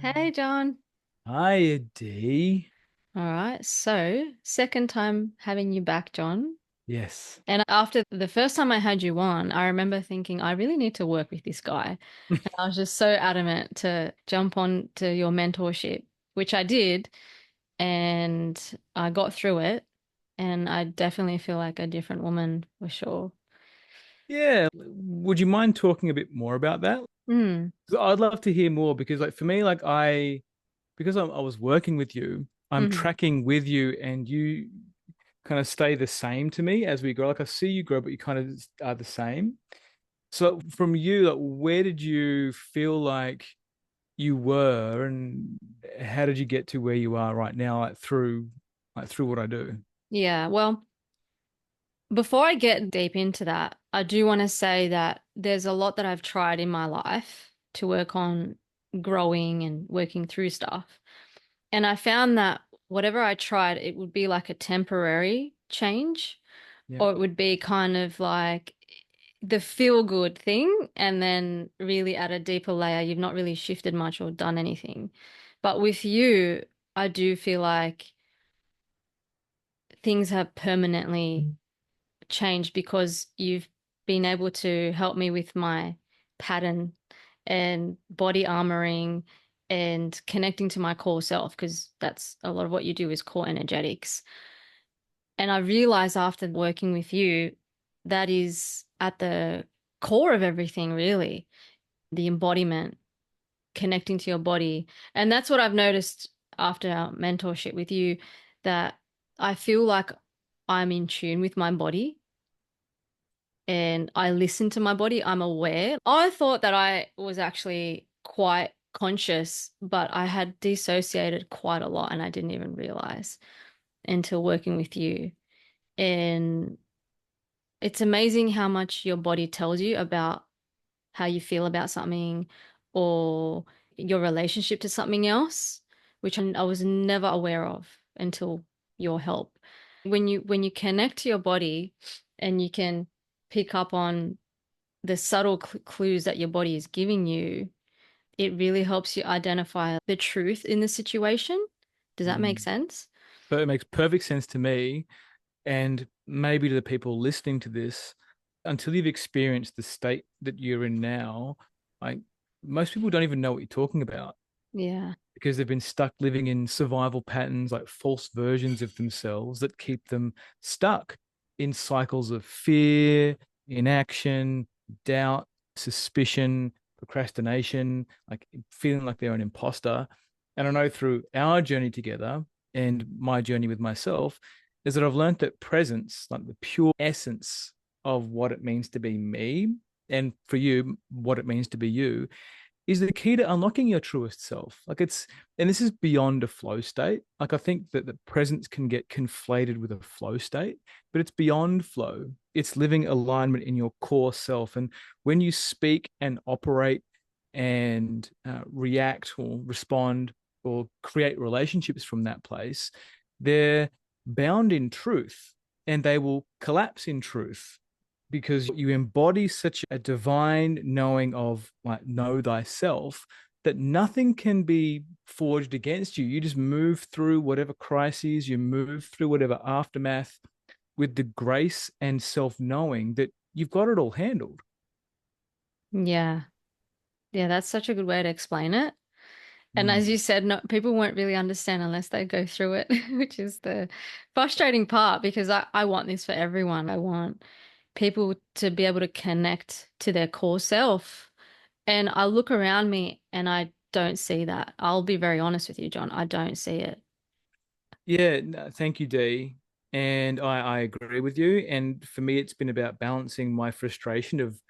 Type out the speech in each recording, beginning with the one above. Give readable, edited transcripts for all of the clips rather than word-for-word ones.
Hey, John. Hi, D. All right. So, second time having you back, John. Yes. And after the first time I had you on, I remember thinking, I really need to work with this guy. And I was just so adamant to jump on to your mentorship, which I did. And I got through it. And I definitely feel like a different woman for sure. Yeah. Would you mind talking a bit more about that? Mm. 'Cause I'd love to hear more because, like, for me, because I was working with you, I'm Hmm. tracking with you, and you kind of stay the same to me as we grow. Like, I see you grow, but you kind of are the same. So, from you, like, where did you feel like you were, and how did you get to where you are right now, like through what I do? Yeah. Well, before I get deep into that, I do want to say that there's a lot that I've tried in my life to work on growing and working through stuff. And I found that whatever I tried, it would be like a temporary change, Yeah. or it would be kind of like the feel good thing. And then really at a deeper layer, you've not really shifted much or done anything. But with you, I do feel like things have permanently changed because you've been able to help me with my pattern and body armoring and connecting to my core self, because that's a lot of what you do is core energetics. And I realized after working with you, that is at the core of everything, really, the embodiment, connecting to your body. And that's what I've noticed after our mentorship with you, that I feel like I'm in tune with my body and I listen to my body. I'm aware. I thought that I was actually quite conscious, but I had dissociated quite a lot and I didn't even realize until working with you. And it's amazing how much your body tells you about how you feel about something or your relationship to something else, which I was never aware of until your help. When you connect to your body and you can pick up on the subtle clues that your body is giving you, it really helps you identify the truth in the situation. Does that make Mm. sense? But it makes perfect sense to me. And maybe to the people listening to this, until you've experienced the state that you're in now, like, most people don't even know what you're talking about Yeah. because they've been stuck living in survival patterns, like false versions of themselves that keep them stuck in cycles of fear, inaction, doubt, suspicion, procrastination, like feeling like they're an imposter. And I know through our journey together and my journey with myself is that I've learned that presence, like the pure essence of what it means to be me, and for you, what it means to be you, is the key to unlocking your truest self. And this is beyond a flow state. Like, I think that the presence can get conflated with a flow state, but it's beyond flow. It's living alignment in your core self. And when you speak and operate and react or respond or create relationships from that place, they're bound in truth and they will collapse in truth because you embody such a divine knowing of, like, know thyself, that nothing can be forged against you. You just move through whatever crises, you move through whatever aftermath with the grace and self knowing that you've got it all handled. Yeah. Yeah, that's such a good way to explain it. And as Mm. you said, no, people won't really understand unless they go through it, which is the frustrating part because I want this for everyone. I want people to be able to connect to their core self. And I look around me and I don't see that. I'll be very honest with you, John. I don't see it. Yeah, no, thank you, Dee. And I agree with you. And for me, it's been about balancing my frustration of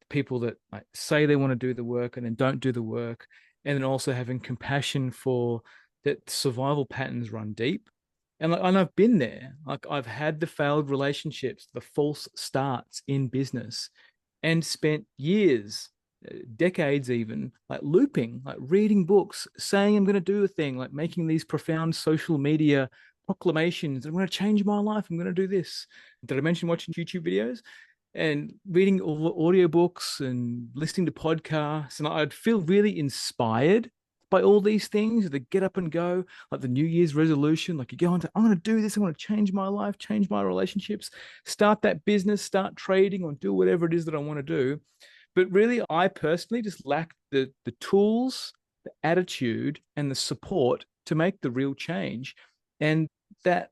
people that, like, say they want to do the work and then don't do the work, and then also having compassion for that survival patterns run deep. And I've been there. Like, I've had the failed relationships, the false starts in business, and spent years, decades even, like looping, like reading books, saying I'm going to do a thing, like making these profound social media proclamations. I'm going to change my life. I'm going to do this. Did I mention watching YouTube videos? And reading audiobooks and listening to podcasts, and I'd feel really inspired, by all these things, the get up and go, like the New Year's resolution, like you go into, I'm going to do this, I'm going to change my life, change my relationships, start that business, start trading, or do whatever it is that I want to do. But really, I personally just lack the tools, the attitude, and the support to make the real change. And that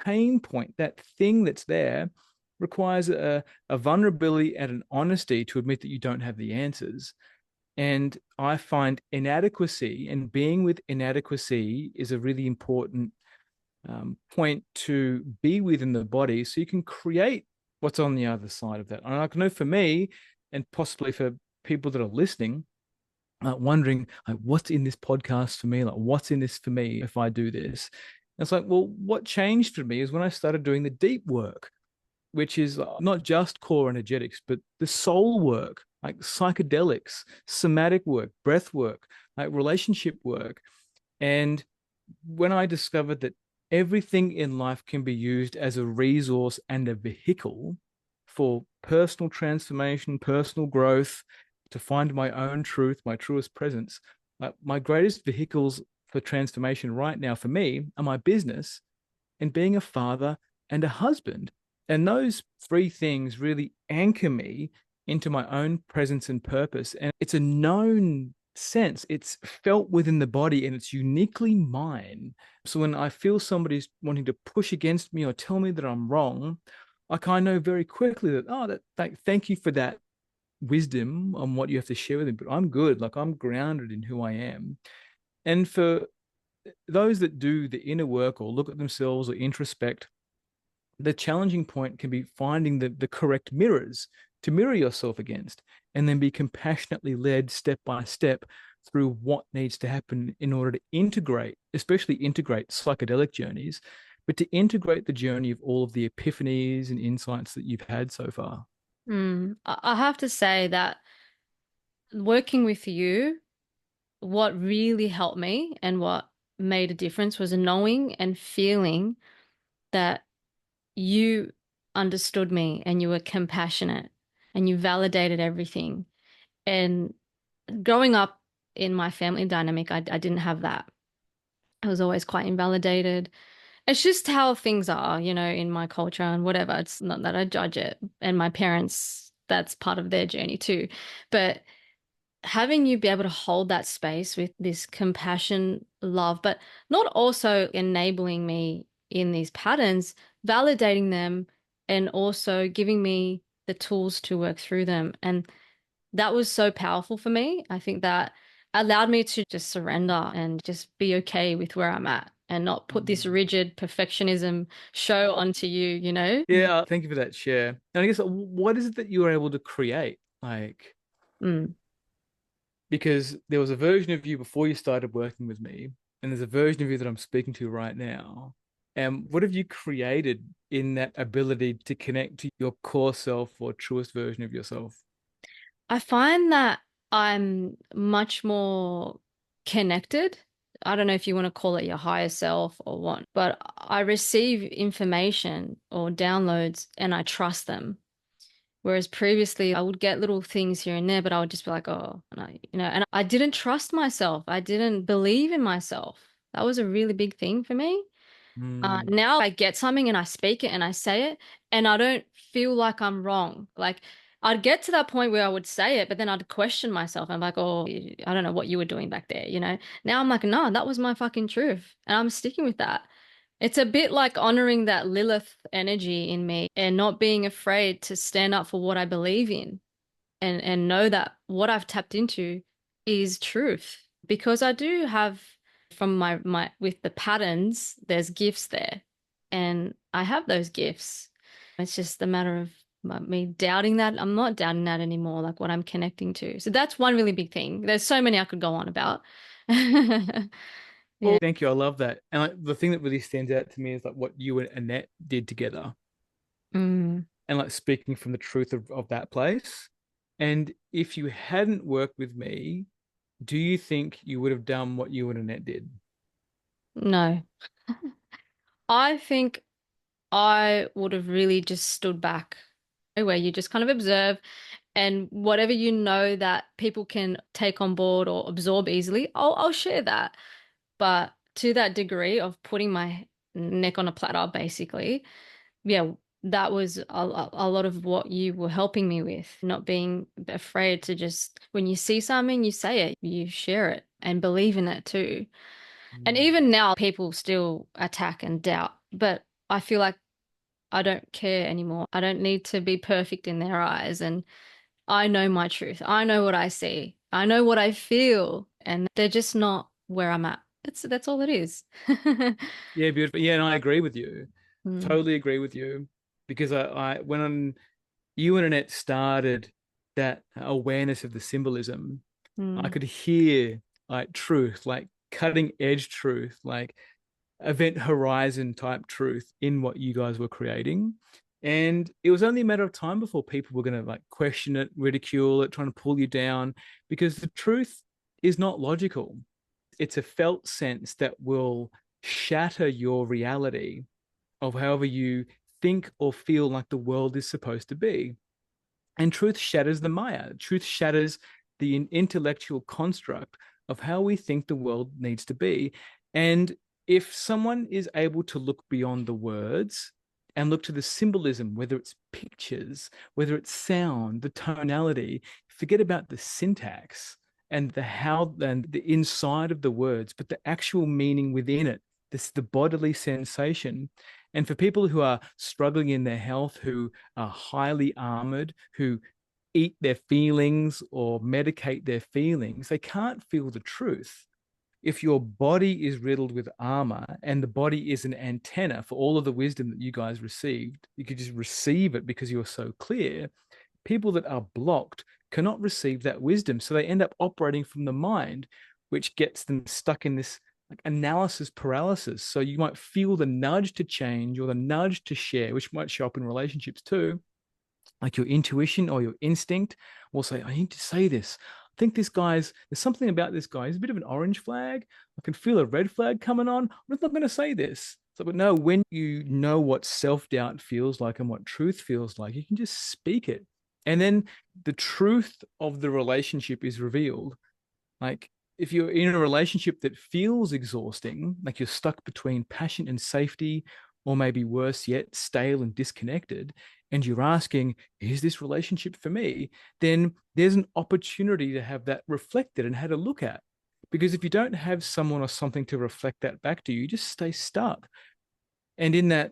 pain point, that thing that's there, requires a vulnerability and an honesty to admit that you don't have the answers. And I find inadequacy and being with inadequacy is a really important point to be within the body so you can create what's on the other side of that. And I know for me, and possibly for people that are listening, wondering like, what's in this podcast for me? Like, what's in this for me if I do this? And it's like, well, what changed for me is when I started doing the deep work, which is not just core energetics, but the soul work, like psychedelics, somatic work, breath work, like relationship work. And when I discovered that everything in life can be used as a resource and a vehicle for personal transformation, personal growth, to find my own truth, my truest presence, my greatest vehicles for transformation right now for me are my business and being a father and a husband. And those three things really anchor me into my own presence and purpose. And it's a known sense, it's felt within the body and it's uniquely mine. So when I feel somebody's wanting to push against me or tell me that I'm wrong, like I know very quickly that, oh, thank you for that wisdom on what you have to share with me, but I'm good. Like I'm grounded in who I am. And for those that do the inner work or look at themselves or introspect, the challenging point can be finding the correct mirrors to mirror yourself against and then be compassionately led step by step through what needs to happen in order to integrate, especially integrate psychedelic journeys, but to integrate the journey of all of the epiphanies and insights that you've had so far. I have to say that working with you, what really helped me and what made a difference was knowing and feeling that you understood me and you were compassionate and you validated everything. And growing up in my family dynamic, I didn't have that. I was always quite invalidated. It's just how things are, in my culture and whatever. It's not that I judge it. And my parents, that's part of their journey too. But having you be able to hold that space with this compassion, love, but not also enabling me in these patterns, validating them, and also giving me the tools to work through them. And that was so powerful for me. I think that allowed me to just surrender and just be okay with where I'm at and not put this rigid perfectionism show onto you. Yeah, thank you for that share. And I guess what is it that you were able to create? Like, Mm. because there was a version of you before you started working with me, and there's a version of you that I'm speaking to right now. And what have you created in that ability to connect to your core self or truest version of yourself? I find that I'm much more connected. I don't know if you want to call it your higher self or what, but I receive information or downloads and I trust them. Whereas previously I would get little things here and there, but I would just be like, oh, and I didn't trust myself. I didn't believe in myself. That was a really big thing for me. Mm, Now I get something and I speak it and I say it, and I don't feel like I'm wrong. Like I'd get to that point where I would say it, but then I'd question myself. I'm like, oh, I don't know what you were doing back there. Now I'm like, no, that was my fucking truth, and I'm sticking with that. It's a bit like honoring that Lilith energy in me and not being afraid to stand up for what I believe in and know that what I've tapped into is truth because I do have from my with the patterns there's gifts there and I have those gifts. It's just a matter of me doubting that. I'm not doubting that anymore, like what I'm connecting to. So that's one really big thing. There's so many I could go on about. well, Yeah. thank you. I love that. And like, the thing that really stands out to me is like what you and Annette did together, Mm, and like speaking from the truth of that place. And if you hadn't worked with me, do you think you would have done what you and Annette did? no. I think I would have really just stood back where you just kind of observe And whatever you know that people can take on board or absorb easily, I'll share that. But to that degree of putting my neck on a platter, basically, yeah, that was a lot of what you were helping me with, not being afraid to just, when you see something, you say it, you share it and believe in it too. And Mm. even now, people still attack and doubt, but I feel like I don't care anymore. I don't need to be perfect in their eyes. And I know my truth. I know what I see. I know what I feel. And they're just not where I'm at. That's all it is. Yeah, beautiful. Yeah, and I agree with you. Mm, Totally agree with you. Because when you and Annette started that awareness of the symbolism, I mm, could hear like truth, like cutting edge truth, like event horizon type truth in what you guys were creating. And it was only a matter of time before people were going to like question it, ridicule it, trying to pull you down, because the truth is not logical. It's a felt sense that will shatter your reality of however you think or feel like the world is supposed to be. And truth shatters the Maya. Truth shatters the intellectual construct of how we think the world needs to be. And if someone is able to look beyond the words and look to the symbolism, whether it's pictures, whether it's sound, the tonality, forget about the syntax and the how and the inside of the words, but the actual meaning within it, this the bodily sensation. And for people who are struggling in their health, who are highly armored, who eat their feelings or medicate their feelings, they can't feel the truth. If your body is riddled with armor and the body is an antenna for all of the wisdom that you guys received, you could just receive it because you're so clear. People that are blocked cannot receive that wisdom. So they end up operating from the mind, which gets them stuck in this like analysis paralysis. So you might feel the nudge to change or the nudge to share, which might show up in relationships too, like your intuition or your instinct will say, I need to say this. I think there's something about this guy. He's a bit of an orange flag. I can feel a red flag coming on. I'm not going to say this. So, but no, when you know what self doubt feels like and what truth feels like, you can just speak it. And then the truth of the relationship is revealed. Like if you're in a relationship that feels exhausting, like you're stuck between passion and safety, or maybe worse yet, stale and disconnected, and you're asking, is this relationship for me? Then there's an opportunity to have that reflected and had a look at. Because if you don't have someone or something to reflect that back to you, you just stay stuck. And in that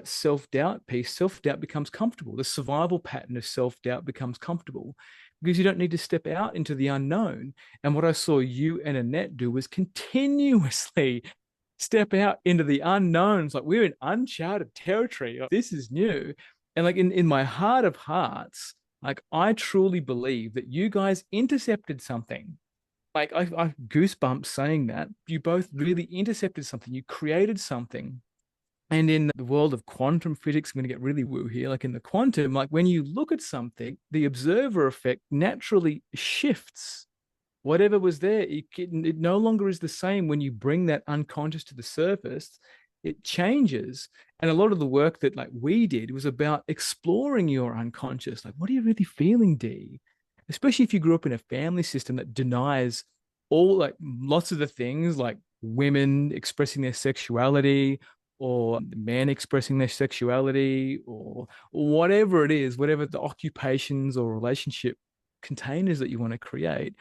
self-doubt piece, self-doubt becomes comfortable. The survival pattern of self-doubt becomes comfortable because you don't need to step out into the unknown. And what I saw you and Annette do was continuously step out into the unknowns. Like we're in uncharted territory. Like, this is new. And like in my heart of hearts, like I truly believe that you guys intercepted something. Like I goosebumps saying that. You both really intercepted something. You created something, and in the world of quantum physics, I'm going to get really woo here. Like in the quantum, like when you look at something, the observer effect naturally shifts. Whatever was there, it no longer is the same when you bring that unconscious to the surface. It changes. And a lot of the work that like we did was about exploring your unconscious. Like, what are you really feeling, D? Especially if you grew up in a family system that denies all like lots of the things like women expressing their sexuality or men expressing their sexuality or whatever it is, whatever the occupations or relationship containers that you want to create,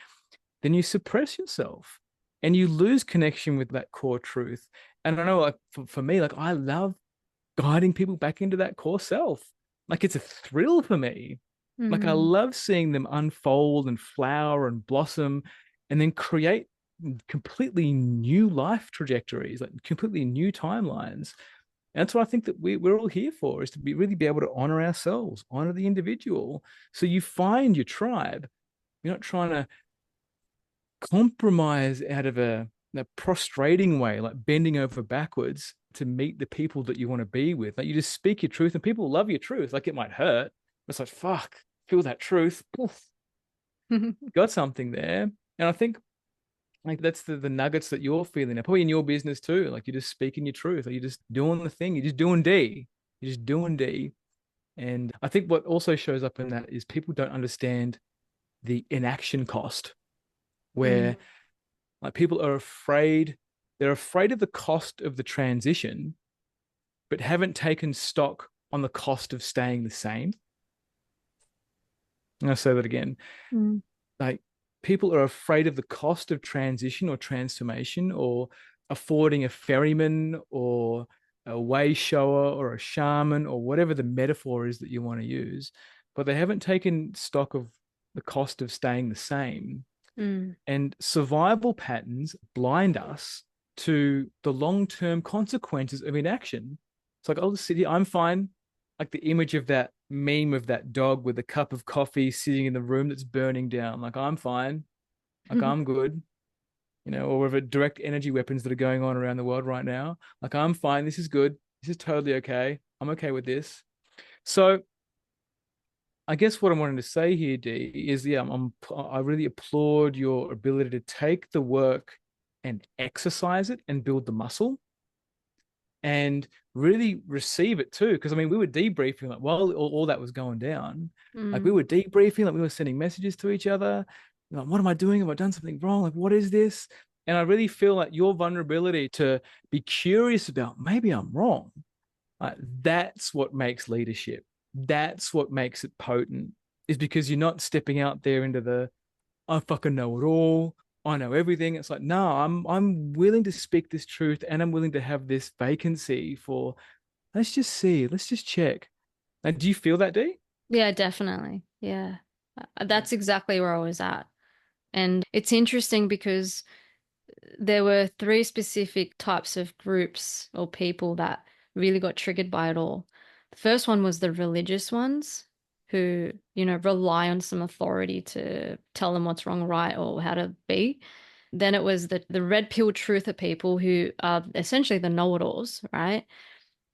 then you suppress yourself and you lose connection with that core truth. And I know, like for me, like I love guiding people back into that core self. Like it's a thrill for me. Like I mm, love seeing them unfold and flower and blossom and then create completely new life trajectories, like completely new timelines. And that's what I think that we're all here for, is to be able to honor ourselves, honor the individual. So you find your tribe. You're not trying to compromise out of a prostrating way, like bending over backwards to meet the people that you want to be with. Like you just speak your truth and people love your truth. Like it might hurt. But it's like, fuck, feel that truth. Poof, mm. got something there. And I think like that's the nuggets that you're feeling now, probably in your business too. Like you're just speaking your truth. Like you're just doing the thing. You're just doing D. You're just doing D. And I think what also shows up in that is people don't understand the inaction cost, Mm, where like people are afraid, they're afraid of the cost of the transition, but haven't taken stock on the cost of staying the same. I'm going to say that again. mm, Like people are afraid of the cost of transition or transformation or affording a ferryman or a way shower or a shaman or whatever the metaphor is that you want to use, but they haven't taken stock of the cost of staying the same. mm, And survival patterns blind us to the long-term consequences of inaction. It's like, I'll just sit here, I'm fine. Like the image of that meme of that dog with a cup of coffee sitting in the room that's burning down. Like, I'm fine. Like, I'm good. Or with direct energy weapons that are going on around the world right now. Like, I'm fine. This is good. This is totally okay. I'm okay with this. So I guess what I'm wanting to say here, D, is yeah, I really applaud your ability to take the work and exercise it and build the muscle and really receive it too. Because I mean, we were debriefing like while all that was going down, like we mm. were debriefing, like we were sending messages to each other. Like, what am I doing? Have I done something wrong? Like, what is this? And I really feel like your vulnerability to be curious about maybe I'm wrong. That's what makes leadership. That's what makes it potent, is because you're not stepping out there into the I fucking know it all. I know everything. It's like, no, I'm willing to speak this truth and I'm willing to have this vacancy for let's just see, let's just check. And do you feel that, D? Yeah, definitely. Yeah. That's exactly where I was at. And it's interesting because there were three specific types of groups or people that really got triggered by it all. The first one was the religious ones who, rely on some authority to tell them what's wrong, right, or how to be. Then it was the red pill truther people who are essentially the know-it-alls, right?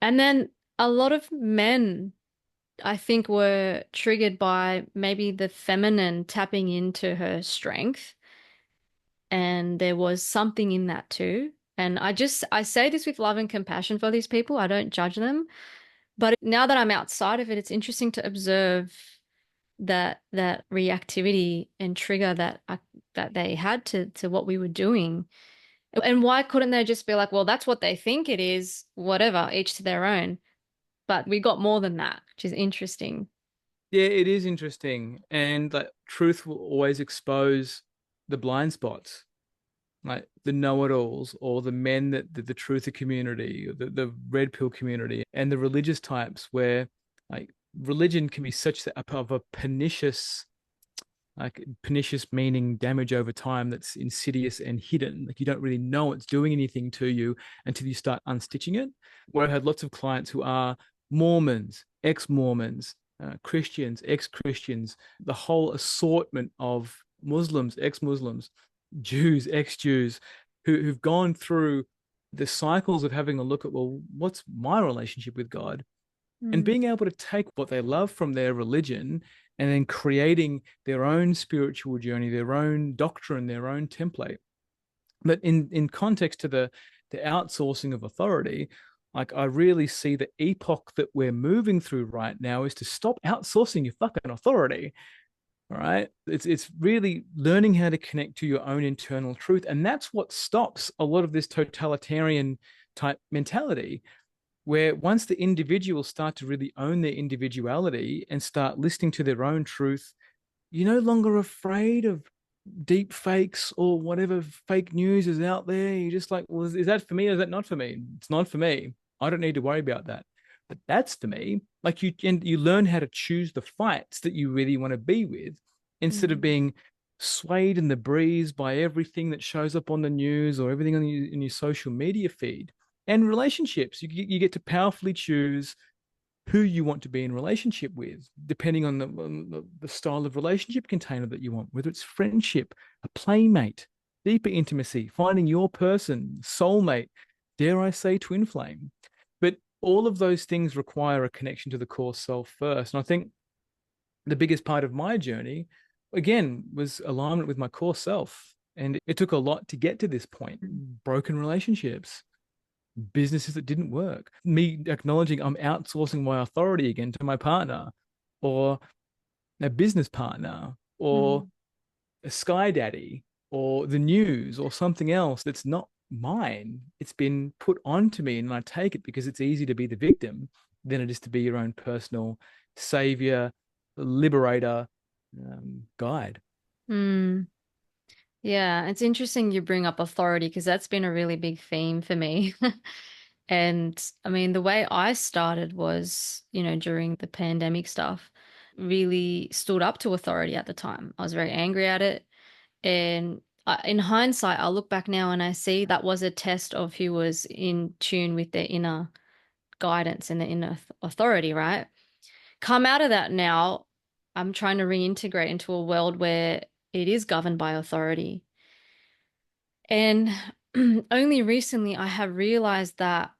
And then a lot of men, I think, were triggered by maybe the feminine tapping into her strength, and there was something in that too. And I say this with love and compassion for these people. I don't judge them. But now that I'm outside of it, it's interesting to observe that reactivity and trigger that they had to what we were doing. And why couldn't they just be like, well, that's what they think it is, whatever, each to their own. But we got more than that, which is interesting. Yeah, it is interesting. And like truth will always expose the blind spots, like the know-it-alls or the men that the truther community, or the red pill community, and the religious types where like religion can be such of a pernicious, like pernicious meaning damage over time that's insidious and hidden. Like you don't really know it's doing anything to you until you start unstitching it. Where I had lots of clients who are Mormons, ex-Mormons, Christians, ex-Christians, the whole assortment of Muslims, ex-Muslims, Jews, ex-Jews, who've gone through the cycles of having a look at, well, what's my relationship with God? And Mm, being able to take what they love from their religion and then creating their own spiritual journey, their own doctrine, their own template. But in context to the outsourcing of authority, like I really see the epoch that we're moving through right now is to stop outsourcing your fucking authority. All right. It's really learning how to connect to your own internal truth. And that's what stops a lot of this totalitarian type mentality, where once the individuals start to really own their individuality and start listening to their own truth, you're no longer afraid of deep fakes or whatever fake news is out there. You're just like, well, is that for me or is that not for me? It's not for me. I don't need to worry about that. But that's for me. Like you learn how to choose the fights that you really want to be with instead of mm, being swayed in the breeze by everything that shows up on the news or everything on in your social media feed. And relationships, you get to powerfully choose who you want to be in relationship with, depending on the style of relationship container that you want, whether it's friendship, a playmate, deeper intimacy, finding your person, soulmate, dare I say twin flame. But all of those things require a connection to the core self first. And I think the biggest part of my journey, again, was alignment with my core self. And it took a lot to get to this point. Broken relationships, businesses that didn't work, me acknowledging I'm outsourcing my authority again to my partner or a business partner or Mm. a sky daddy or the news or something else that's not mine. It's been put onto me and I take it because it's easy to be the victim than it is to be your own personal savior, liberator, guide. Mm. Yeah, it's interesting you bring up authority because that's been a really big theme for me. And I mean, the way I started was, during the pandemic stuff, really stood up to authority at the time. I was very angry at it. And in hindsight, I look back now and I see that was a test of who was in tune with their inner guidance and their inner authority, right? Come out of that now, I'm trying to reintegrate into a world where it is governed by authority. And only recently I have realized that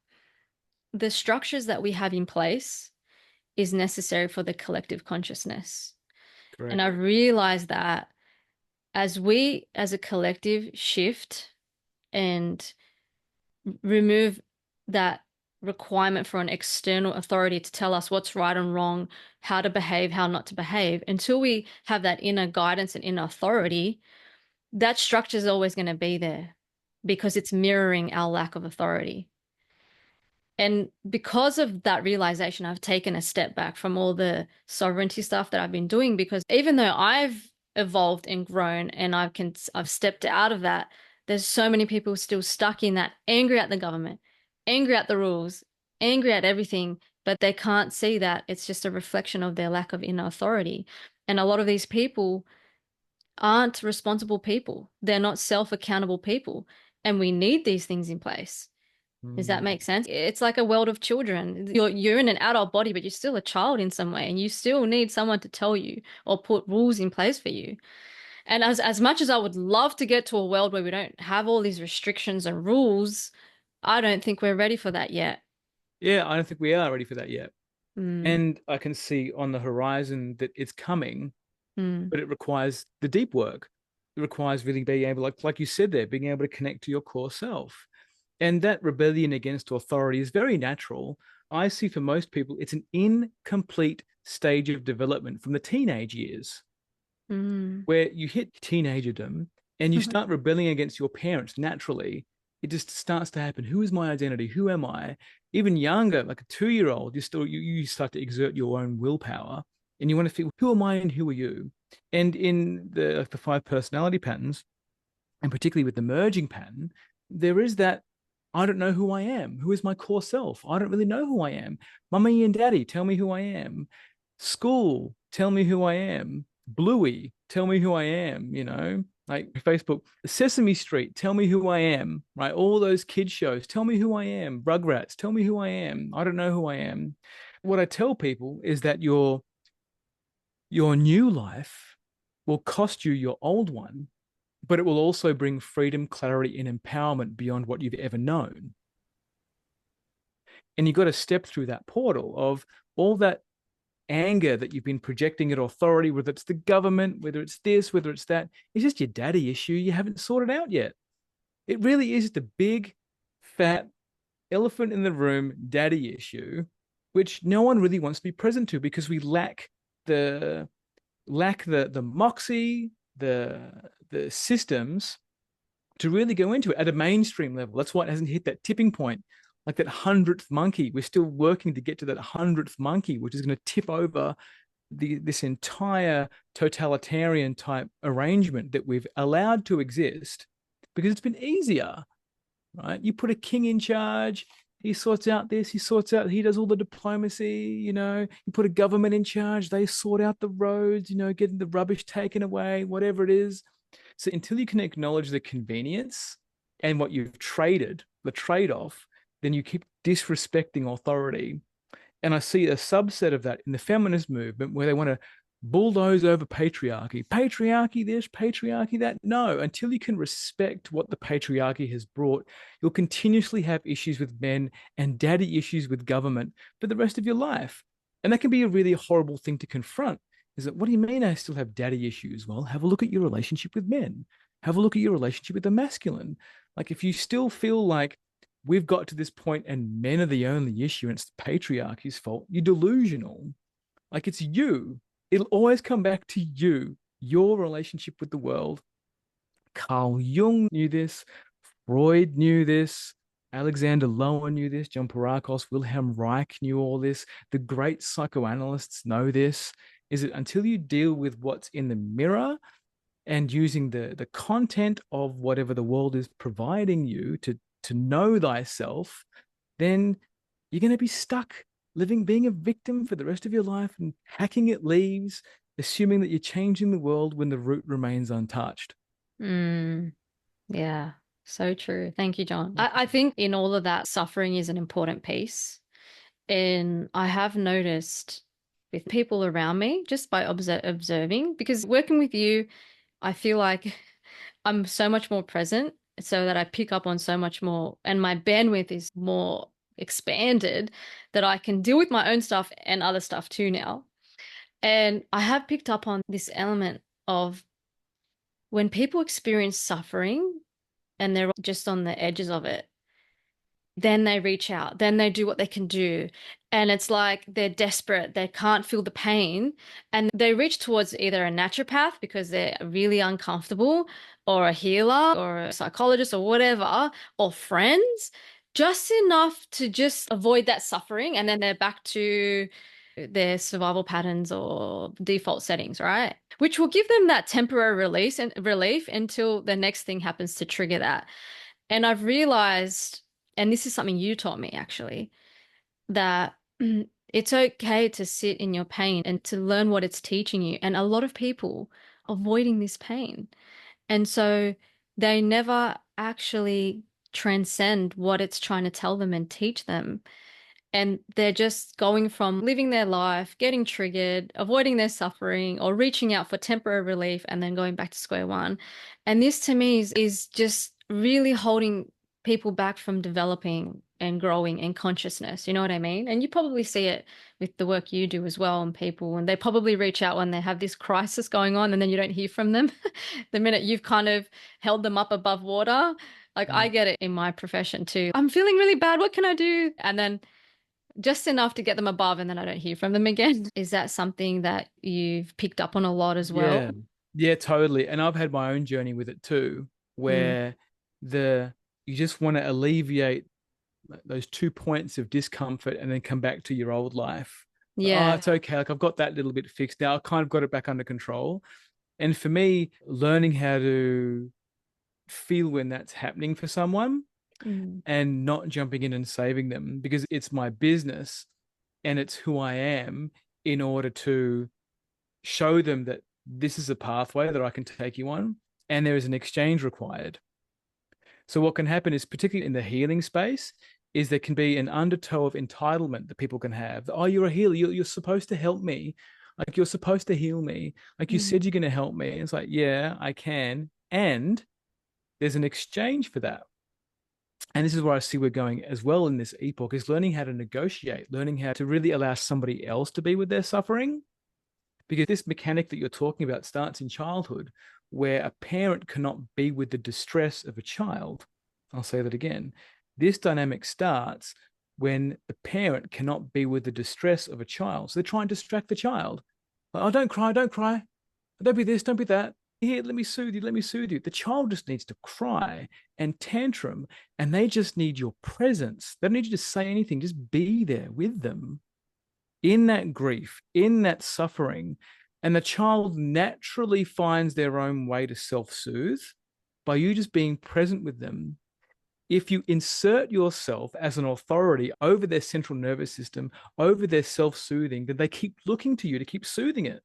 the structures that we have in place is necessary for the collective consciousness. And Correct. I've realized that as we as a collective shift and remove that requirement for an external authority to tell us what's right and wrong, how to behave, how not to behave, until we have that inner guidance and inner authority, that structure is always going to be there because it's mirroring our lack of authority. And because of that realization, I've taken a step back from all the sovereignty stuff that I've been doing because even though I've evolved and grown and I've stepped out of that, there's so many people still stuck in that, angry at the government, angry at the rules, angry at everything, but they can't see that it's just a reflection of their lack of inner authority. And a lot of these people aren't responsible people. They're not self-accountable people. And we need these things in place. Does that Mm. make sense? It's like a world of children. You're in an adult body, but you're still a child in some way, and you still need someone to tell you or put rules in place for you. And as much as I would love to get to a world where we don't have all these restrictions and rules, I don't think we're ready for that yet. Yeah, I don't think we are ready for that yet. Mm, And I can see on the horizon that it's coming, mm, but it requires the deep work. It requires really being able, like you said there, being able to connect to your core self. And that rebellion against authority is very natural. I see for most people, it's an incomplete stage of development from the teenage years mm. where you hit teenagerdom and you start rebelling against your parents naturally. It just starts to happen. Who is my identity? Who am I? Even younger, like a 2 year old, you start to exert your own willpower and you want to feel who am I and who are you? And in the five personality patterns, and particularly with the merging pattern, there is that I don't know who I am. Who is my core self? I don't really know who I am. Mummy and daddy, tell me who I am. School, tell me who I am. Bluey, tell me who I am, like Facebook, Sesame Street, tell me who I am, right? All those kid shows, tell me who I am. Rugrats, tell me who I am. I don't know who I am. What I tell people is that your new life will cost you your old one, but it will also bring freedom, clarity, and empowerment beyond what you've ever known. And you've got to step through that portal of all that anger that you've been projecting at authority, whether it's the government, whether it's this, whether it's that. It's just your daddy issue you haven't sorted out yet. It really is the big, fat elephant in the room daddy issue, which no one really wants to be present to because we the lack the moxie, the systems to really go into it at a mainstream level. That's why it hasn't hit that tipping point. Like that 100th monkey, we're still working to get to that 100th monkey, which is going to tip over this entire totalitarian type arrangement that we've allowed to exist because it's been easier, right? You put a king in charge, he sorts out this, he does all the diplomacy, you put a government in charge, they sort out the roads, getting the rubbish taken away, whatever it is. So until you can acknowledge the convenience and what you've traded, the trade-off, then you keep disrespecting authority. And I see a subset of that in the feminist movement where they want to bulldoze over patriarchy. Patriarchy this, patriarchy that. No, until you can respect what the patriarchy has brought, you'll continuously have issues with men and daddy issues with government for the rest of your life. And that can be a really horrible thing to confront. Is that what do you mean I still have daddy issues? Well, have a look at your relationship with men. Have a look at your relationship with the masculine. Like if you still feel like we've got to this point and men are the only issue and it's the patriarchy's fault. You're delusional. Like it's you. It'll always come back to you, your relationship with the world. Carl Jung knew this. Freud knew this. Alexander Lowen knew this. John Parakos, Wilhelm Reich knew all this. The great psychoanalysts know this. Is it until you deal with what's in the mirror and using the content of whatever the world is providing you to know thyself, then you're going to be stuck living, being a victim for the rest of your life and hacking at leaves, assuming that you're changing the world when the root remains untouched. Mm, yeah, so true. Thank you, John. I think in all of that, suffering is an important piece. And I have noticed with people around me, just by observing, because working with you, I feel like I'm so much more present so that I pick up on so much more, and my bandwidth is more expanded that I can deal with my own stuff and other stuff too now. And I have picked up on this element of when people experience suffering and they're just on the edges of it, then they reach out, then they do what they can do. And it's like they're desperate, they can't feel the pain. And they reach towards either a naturopath because they're really uncomfortable, or a healer, or a psychologist, or whatever, or friends, just enough to just avoid that suffering. And then they're back to their survival patterns or default settings, right? Which will give them that temporary release and relief until the next thing happens to trigger that. And I've realized, and this is something you taught me actually, that it's okay to sit in your pain and to learn what it's teaching you. And a lot of people avoiding this pain. And so they never actually transcend what it's trying to tell them and teach them. And they're just going from living their life, getting triggered, avoiding their suffering, or reaching out for temporary relief and then going back to square one. And this to me is just really holding people back from developing and growing in consciousness. You know what I mean? And you probably see it with the work you do as well on people. And they probably reach out when they have this crisis going on and then you don't hear from them. The minute you've kind of held them up above water. Like I Mm. get it in my profession too. I'm feeling really bad. What can I do? And then just enough to get them above and then I don't hear from them again. Is that something that you've picked up on a lot as well? Yeah. Yeah, totally. And I've had my own journey with it too, Mm. where the you just want to alleviate those 2 points of discomfort and then come back to your old life. Oh, Yeah. it's okay. Like I've got that little bit fixed now. I kind of got it back under control. And for me, learning how to feel when that's happening for someone Mm. and not jumping in and saving them because it's my business and it's who I am in order to show them that this is a pathway that I can take you on and there is an exchange required. So what can happen is, particularly in the healing space, is there can be an undertow of entitlement that people can have. Oh, you're a healer. You're supposed to help me. Like you're supposed to heal me. Like you Mm. said, you're going to help me. And it's like, yeah, I can. And there's an exchange for that. And this is where I see we're going as well in this epoch is learning how to negotiate, learning how to really allow somebody else to be with their suffering. Because this mechanic that you're talking about starts in childhood, where a parent cannot be with the distress of a child. I'll say that again. This dynamic starts when the parent cannot be with the distress of a child. So they try and distract the child. Like, oh, don't cry, don't cry. Don't be this, don't be that. Here, let me soothe you, let me soothe you. The child just needs to cry and tantrum, and they just need your presence. They don't need you to say anything, just be there with them in that grief, in that suffering. And the child naturally finds their own way to self soothe by you just being present with them. If you insert yourself as an authority over their central nervous system, over their self soothing, then they keep looking to you to keep soothing it.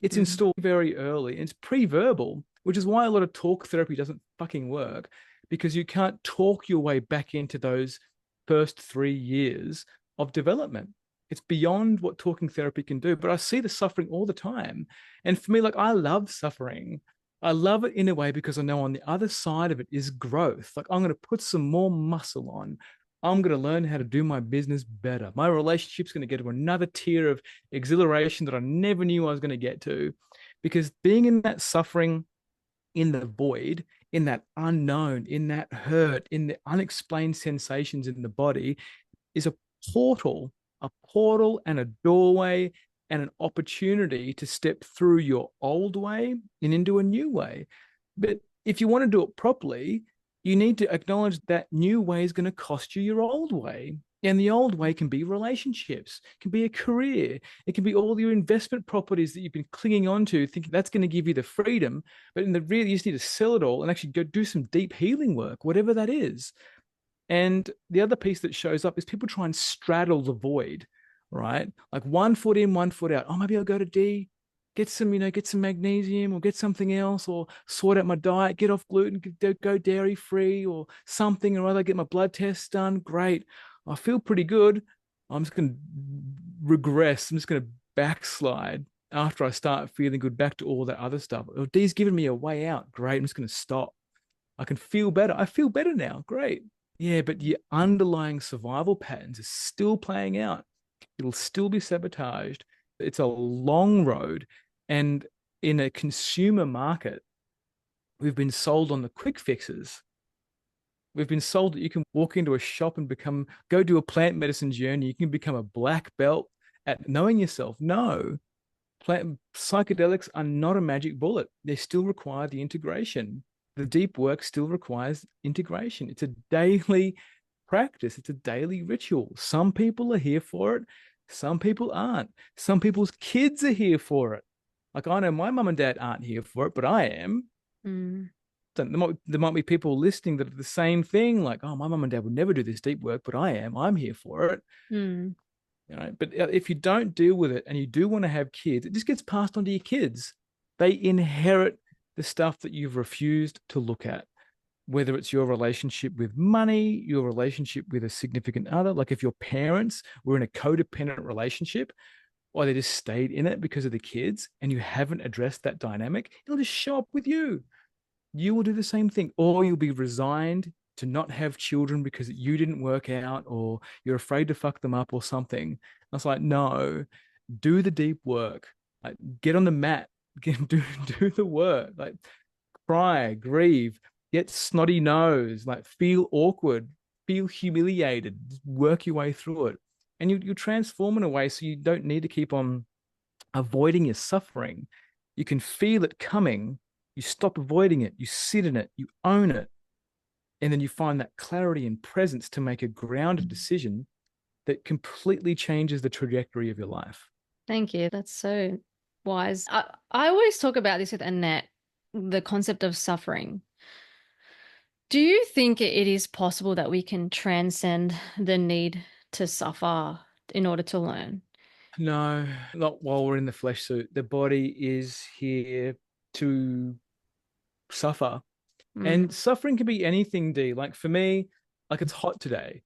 It's Mm. installed very early and it's pre-verbal, which is why a lot of talk therapy doesn't fucking work because you can't talk your way back into those first 3 years of development. It's beyond what talking therapy can do. But I see the suffering all the time. And for me, like I love suffering. I love it in a way because I know on the other side of it is growth. Like I'm going to put some more muscle on. I'm going to learn how to do my business better. My relationship's going to get to another tier of exhilaration that I never knew I was going to get to. Because being in that suffering in the void in that unknown, in that hurt, in the unexplained sensations in the body is portal, a portal and a doorway and an opportunity to step through your old way and into a new way. But if you want to do it properly, you need to acknowledge that new way is going to cost you your old way. And the old way can be relationships, can be a career, it can be all your investment properties that you've been clinging on to, thinking that's going to give you the freedom. But in the real, you just need to sell it all and actually go do some deep healing work, whatever that is. And the other piece that shows up is people try and straddle the void, right? Like 1 foot in, 1 foot out. Oh, maybe I'll go to D, get some, get some magnesium or get something else, or sort out my diet, get off gluten, go dairy free or something or other, get my blood tests done. Great. I feel pretty good. I'm just going to regress. I'm just going to backslide after I start feeling good back to all that other stuff. Oh, D's giving me a way out. Great. I'm just going to stop. I can feel better. I feel better now. Great. Yeah, but your underlying survival patterns are still playing out. It'll still be sabotaged. It's a long road. And in a consumer market, we've been sold on the quick fixes. We've been sold that you can walk into a shop and go do a plant medicine journey. You can become a black belt at knowing yourself. No, psychedelics are not a magic bullet. They still require the integration. The deep work still requires integration. It's a daily practice. It's a daily ritual. Some people are here for it. Some people aren't. Some people's kids are here for it. Like I know my mum and dad aren't here for it, but I am. Mm. There might be people listening that are the same thing. Like, oh, my mum and dad would never do this deep work, but I am. I'm here for it. Mm. But if you don't deal with it and you do want to have kids, it just gets passed on to your kids. They inherit the stuff that you've refused to look at, whether it's your relationship with money, your relationship with a significant other. Like if your parents were in a codependent relationship or they just stayed in it because of the kids and you haven't addressed that dynamic, it'll just show up with you. You will do the same thing, or you'll be resigned to not have children because you didn't work out or you're afraid to fuck them up or something. I was like, no, do the deep work. Like, get on the mat, do the work. Like cry, grieve, get snotty nose, like feel awkward, feel humiliated, work your way through it. And you transform in a way so you don't need to keep on avoiding your suffering. You can feel it coming. You stop avoiding it. You sit in it. You own it. And then you find that clarity and presence to make a grounded decision that completely changes the trajectory of your life. Thank you. That's so wise. I always talk about this with Annette, the concept of suffering. Do you think it is possible that we can transcend the need to suffer in order to learn? No, not while we're in the flesh suit. The body is here to suffer. Mm. And suffering can be anything, D. Like for me, like it's hot today.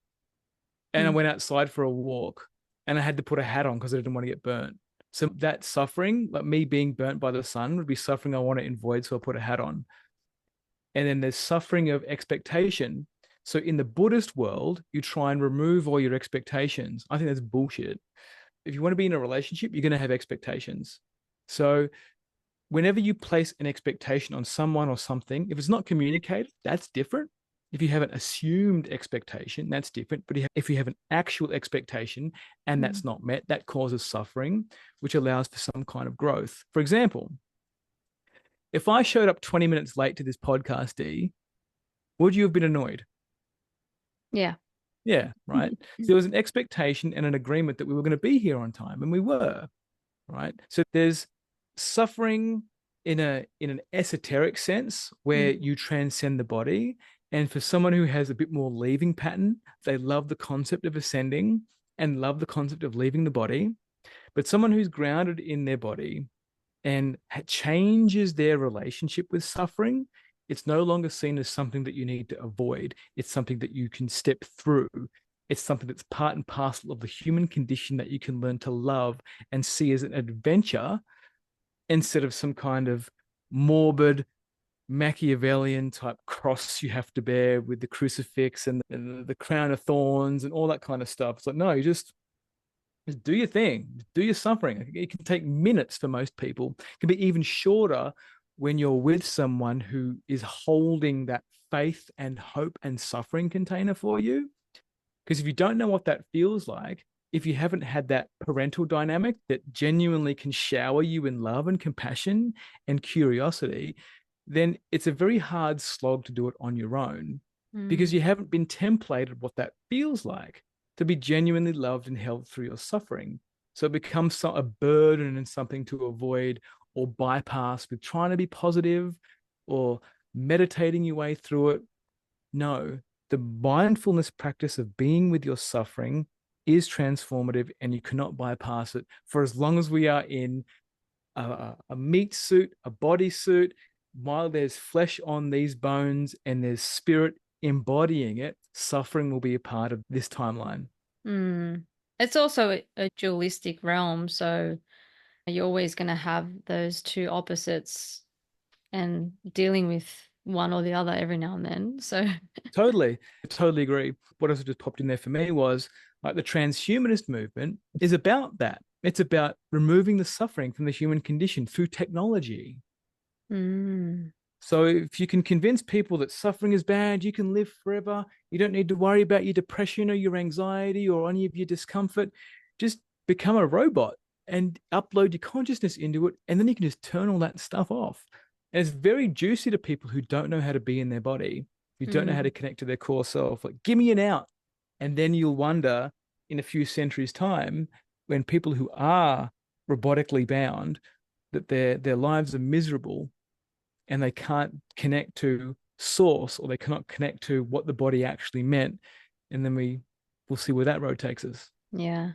And I Mm. went outside for a walk and I had to put a hat on because I didn't want to get burnt. So that suffering, like me being burnt by the sun, would be suffering I want to avoid. So I put a hat on. And then there's suffering of expectation. So in the Buddhist world, you try and remove all your expectations. I think that's bullshit. If you want to be in a relationship, you're going to have expectations. So whenever you place an expectation on someone or something, if it's not communicated, that's different. If you have an assumed expectation, that's different. But if you have an actual expectation and Mm. that's not met, that causes suffering, which allows for some kind of growth. For example, if I showed up 20 minutes late to this podcast, D, would you have been annoyed? Yeah. Yeah, right. So there was an expectation and an agreement that we were going to be here on time, and we were, right? So there's suffering in an esoteric sense where Mm. you transcend the body. And for someone who has a bit more leaving pattern, they love the concept of ascending and love the concept of leaving the body. But someone who's grounded in their body and changes their relationship with suffering, it's no longer seen as something that you need to avoid. It's something that you can step through. It's something that's part and parcel of the human condition that you can learn to love and see as an adventure instead of some kind of morbid Machiavellian type cross you have to bear with the crucifix and the crown of thorns and all that kind of stuff. It's like, no, you just do your thing, do your suffering. It can take minutes for most people, it can be even shorter when you're with someone who is holding that faith and hope and suffering container for you. Because if you don't know what that feels like, if you haven't had that parental dynamic that genuinely can shower you in love and compassion and curiosity, then it's a very hard slog to do it on your own because Mm. you haven't been templated what that feels like to be genuinely loved and held through your suffering. So it becomes a burden and something to avoid or bypass with trying to be positive or meditating your way through it. No, the mindfulness practice of being with your suffering is transformative and you cannot bypass it for as long as we are in a meat suit, a body suit. While there's flesh on these bones and there's spirit embodying it, suffering will be a part of this timeline. Mm. It's also a dualistic realm, so you're always going to have those two opposites and dealing with one or the other every now and then. So, Totally, totally agree. What also just popped in there for me was like the transhumanist movement is about that. It's about removing the suffering from the human condition through technology. mm, So if you can convince people that suffering is bad, you can live forever. You don't need to worry about your depression or your anxiety or any of your discomfort. Just become a robot and upload your consciousness into it, and then you can just turn all that stuff off. And it's very juicy to people who don't know how to be in their body, who don't know how to mm, connect to their core self. Like, give me an out. And then you'll wonder in a few centuries' time, when people who are robotically bound, that their lives are miserable and they can't connect to source or they cannot connect to what the body actually meant. And then we'll see where that road takes us. yeah.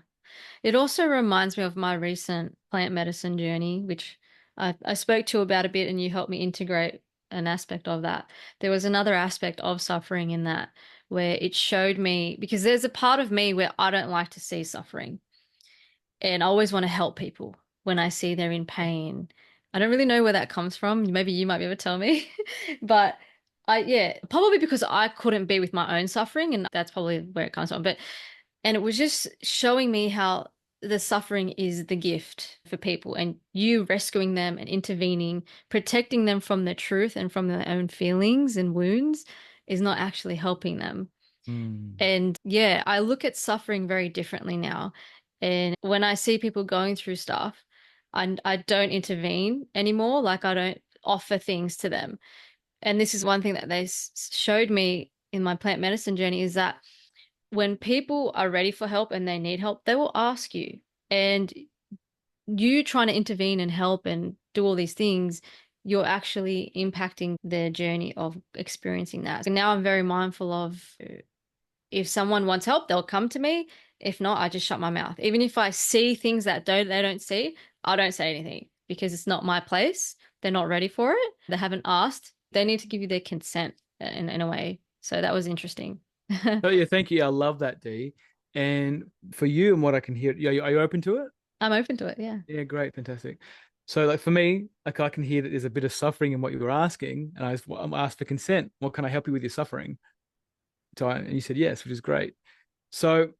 It also reminds me of my recent plant medicine journey, which I spoke to about a bit, and you helped me integrate an aspect of that. There was another aspect of suffering in that where it showed me, because there's a part of me where I don't like to see suffering. And I always want to help people when I see they're in pain. I don't really know where that comes from. Maybe you might be able to tell me. But yeah, probably because I couldn't be with my own suffering, and that's probably where it comes from. But and it was just showing me how the suffering is the gift for people, and you rescuing them and intervening, protecting them from the truth and from their own feelings and wounds is not actually helping them. Mm. And yeah, I look at suffering very differently now. And when I see people going through stuff, I don't intervene anymore. Like I don't offer things to them. And this is one thing that they showed me in my plant medicine journey is that when people are ready for help and they need help, they will ask you. And you trying to intervene and help and do all these things, you're actually impacting their journey of experiencing that. So now I'm very mindful of if someone wants help, they'll come to me. If not, I just shut my mouth. Even if I see things that they don't see, I don't say anything because it's not my place. They're not ready for it. They haven't asked. They need to give you their consent in a way. So that was interesting. Oh yeah, thank you. I love that, D. And for you and what I can hear, yeah, are you open to it? I'm open to it. Yeah. Yeah, great, fantastic. So like for me, like I can hear that there's a bit of suffering in what you were asking, and I'm asked for consent. What can I help you with your suffering? And you said yes, which is great. So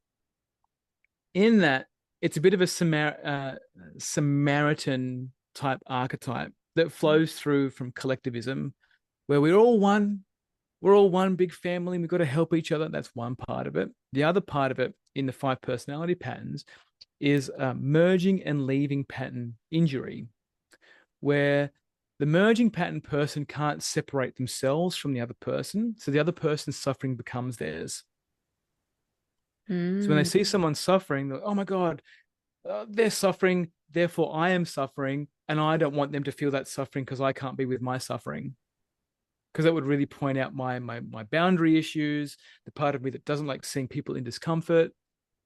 in that, it's a bit of a Samaritan type archetype that flows through from collectivism, where we're all one big family. We've got to help each other. That's one part of it. The other part of it in the five personality patterns is merging and leaving pattern injury, where the merging pattern person can't separate themselves from the other person. So the other person's suffering becomes theirs. So when they Mm, see someone suffering, they're like, oh my God, they're suffering. Therefore, I am suffering. And I don't want them to feel that suffering because I can't be with my suffering. Because that would really point out my boundary issues, the part of me that doesn't like seeing people in discomfort,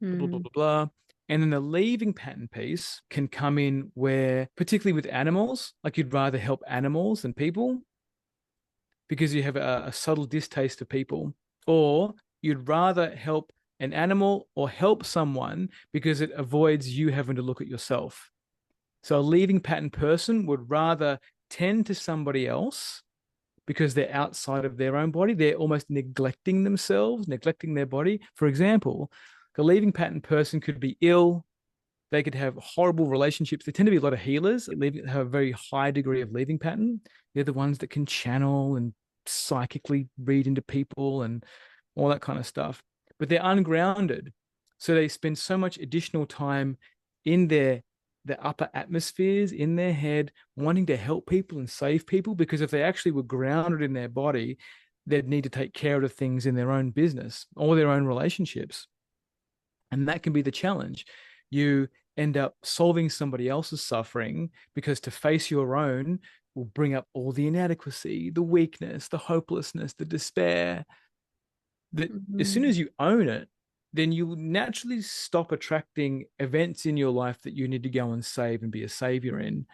blah, blah, mm, blah, blah. And then the leaving pattern piece can come in where, particularly with animals, like you'd rather help animals than people because you have a subtle distaste for people, or you'd rather help an animal or help someone because it avoids you having to look at yourself. So a leaving pattern person would rather tend to somebody else because they're outside of their own body. They're almost neglecting themselves, neglecting their body. For example, the leaving pattern person could be ill, They could have horrible relationships. There tend to be a lot of healers that have a very high degree of leaving pattern. They're the ones that can channel and psychically read into people and all that kind of stuff. But they're ungrounded. So they spend so much additional time in their upper atmospheres, in their head, wanting to help people and save people. Because if they actually were grounded in their body, they'd need to take care of the things in their own business or their own relationships. And that can be the challenge. You end up solving somebody else's suffering because to face your own will bring up all the inadequacy, the weakness, the hopelessness, the despair. That as soon Mm. as you own it, then you will naturally stop attracting events in your life that you need to go and save and be a savior in.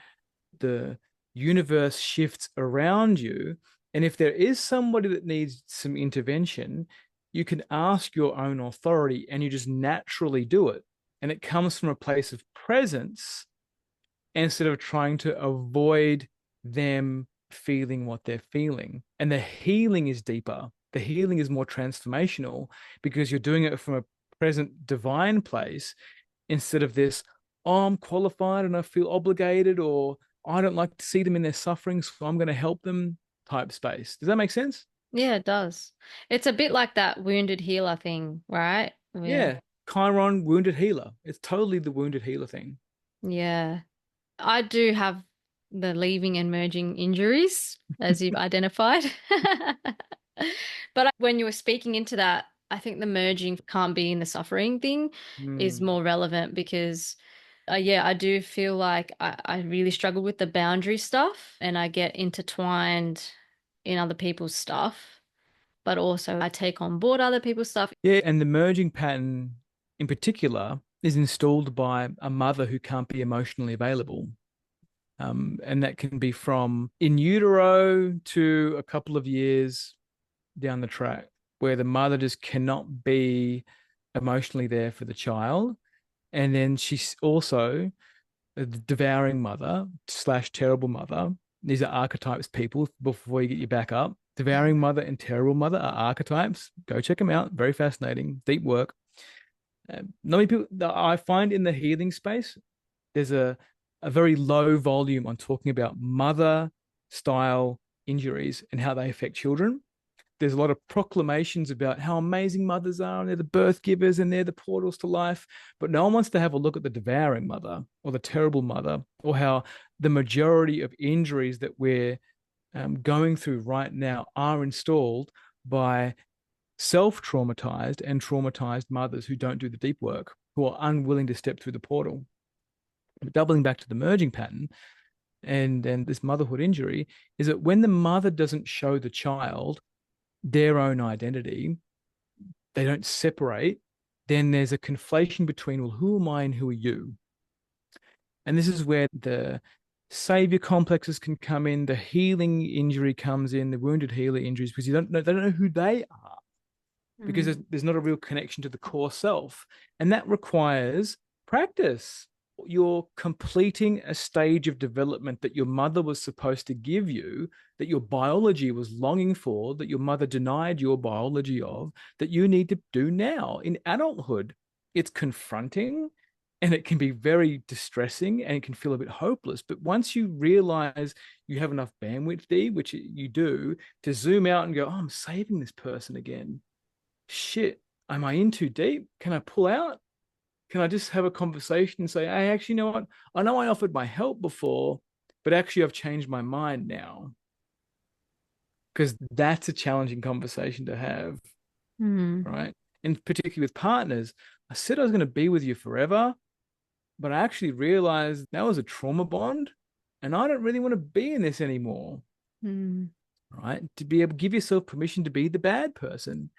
The universe shifts around you. And if there is somebody that needs some intervention, you can ask your own authority and you just naturally do it. And it comes from a place of presence instead of trying to avoid them feeling what they're feeling. And the healing is deeper. The healing is more transformational because you're doing it from a present divine place instead of this, oh, I'm qualified and I feel obligated, or I don't like to see them in their suffering, so I'm going to help them type space. Does that make sense? Yeah, it does. It's a bit like that wounded healer thing, right? Where, Yeah. Chiron, wounded healer. It's totally the wounded healer thing. yeah, I do have the leaving and merging injuries, as you've identified. But when you were speaking into that, I think the merging can't be in the suffering thing is Mm. more relevant because, yeah, I do feel like I really struggle with the boundary stuff and I get intertwined in other people's stuff, but also I take on board other people's stuff. Yeah. And the merging pattern in particular is installed by a mother who can't be emotionally available. And that can be from in utero to a couple of years down the track, where the mother just cannot be emotionally there for the child. And then she's also a devouring mother slash terrible mother. These are archetypes, people, before you get your back up. Devouring mother and terrible mother are archetypes. Go check them out. Very fascinating, deep work. Not many people that I find in the healing space, there's a very low volume on talking about mother style injuries and how they affect children. There's a lot of proclamations about how amazing mothers are and they're the birth givers and they're the portals to life. But no one wants to have a look at the devouring mother or the terrible mother, or how the majority of injuries that we're going through right now are installed by self traumatized and traumatized mothers who don't do the deep work, who are unwilling to step through the portal. But doubling back to the merging pattern and this motherhood injury is that when the mother doesn't show the child their own identity, they don't separate, then there's a conflation between, well, who am I and who are you? And this is where the savior complexes can come in, the healing injury comes in, the wounded healer injuries, because they don't know who they are, because Mm. there's not a real connection to the core self. And that requires practice. You're completing a stage of development that your mother was supposed to give you, that your biology was longing for, that your mother denied your biology of, that you need to do now in adulthood. It's confronting and it can be very distressing and it can feel a bit hopeless. But once you realize you have enough bandwidth, D, which you do, to zoom out and go, oh, I'm saving this person again. Shit, am I in too deep? Can I pull out? Can I just have a conversation and say, hey, actually, you know what? I know I offered my help before, but actually, I've changed my mind now. Because that's a challenging conversation to have, Mm. right? And particularly with partners, I said I was going to be with you forever, but I actually realized that was a trauma bond and I don't really want to be in this anymore, Mm. right? To be able to give yourself permission to be the bad person.